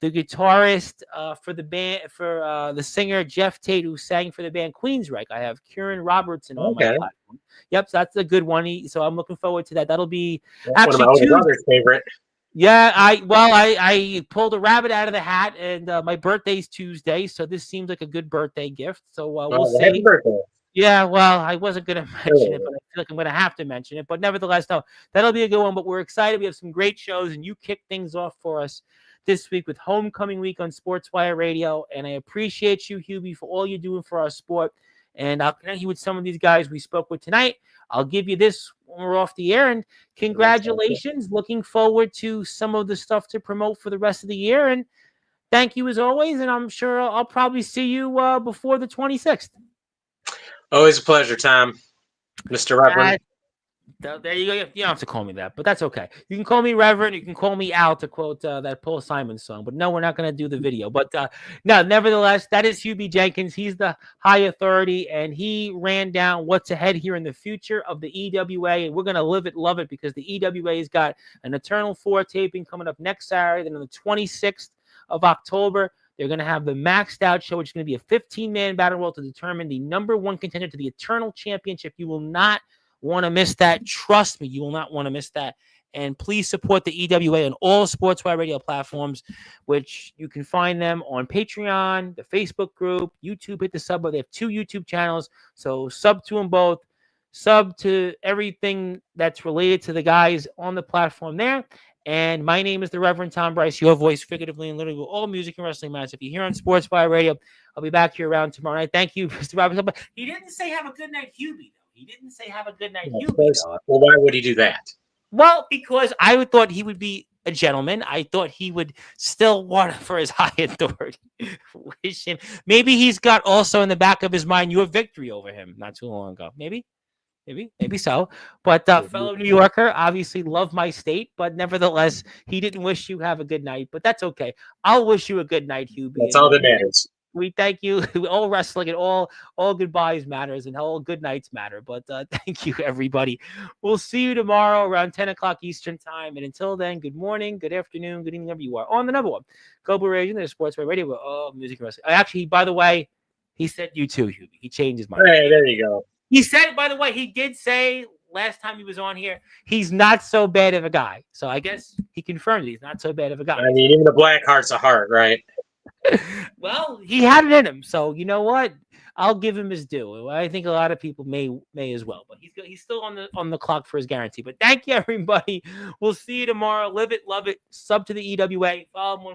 the guitarist for the band, for the singer Jeff Tate, who sang for the band Queensryche. I have Kieran Robertson on my platform. Yep, so that's a good one. So I'm looking forward to that. That'll be actually one of my older brother's favorite. Yeah, I pulled a rabbit out of the hat, and my birthday's Tuesday, so this seems like a good birthday gift. So we'll see. Happy birthday. Yeah, well, I wasn't going to mention it, but I feel like I'm going to have to mention it. But nevertheless, no, that'll be a good one. But we're excited. We have some great shows, and you kick things off for us this week with Homecoming Week on Sportswire Radio. And I appreciate you, Hubie, for all you're doing for our sport. And I'll connect you with some of these guys we spoke with tonight. I'll give you this when we're off the air. And congratulations. Looking forward to some of the stuff to promote for the rest of the year. And thank you as always. And I'm sure I'll probably see you before the 26th. Always a pleasure, Tom. Mr. Reverend. There you go. You don't have to call me that, but that's okay. You can call me Reverend. You can call me Al, to quote that Paul Simon song. But no, we're not going to do the video. But no, nevertheless, that is Hubie Jenkins. He's the high authority, and he ran down what's ahead here in the future of the EWA. And we're going to live it, love it, because the EWA's got an Eternal 4 taping coming up next Saturday. Then on the 26th of October, they're going to have the Maxed Out show, which is going to be a 15-man battle royal to determine the number 1 contender to the Eternal Championship. You will not want to miss that. Trust me, you will not want to miss that. And please support the EWA on all Sportswire radio platforms, which you can find them on Patreon, the Facebook group, YouTube. Hit the sub. They have 2 YouTube channels, so sub to them both. Sub to everything that's related to the guys on the platform there. And my name is the Reverend Tom Bryce, your voice, figuratively and literally, with all music and wrestling matters. If you're here on Sportswire Radio, I'll be back here around tomorrow night. Thank you, Mr. Robinson. But he didn't say have a good night, Hubie, though. He didn't say have a good night, Hubie. Well, why would he do that? Well, because I thought he would be a gentleman. I thought he would still want for his high authority. Wish him. Maybe he's got also in the back of his mind your victory over him not too long ago. Maybe so. But fellow New Yorker, obviously love my state, but nevertheless, he didn't wish you have a good night. But that's okay. I'll wish you a good night, Hubie. That's all that matters. We thank you. All wrestling and all goodbyes matters, and all good nights matter. But thank you, everybody. We'll see you tomorrow around 10 o'clock Eastern time. And until then, good morning, good afternoon, good evening, wherever you are. On the number 1, Global Radio, the Sportswire Radio. Oh, music and wrestling. Actually, by the way, he said you too, Hubie. He changed his mind. Hey, there you go. He said, by the way, he did say last time he was on here, he's not so bad of a guy. So I guess he confirmed he's not so bad of a guy. I mean, even the black heart's a heart, right? Well, he had it in him. So you know what? I'll give him his due. I think a lot of people may as well, but he's still on the clock for his guarantee. But thank you, everybody. We'll see you tomorrow. Live it, love it. Sub to the EWA. Follow him on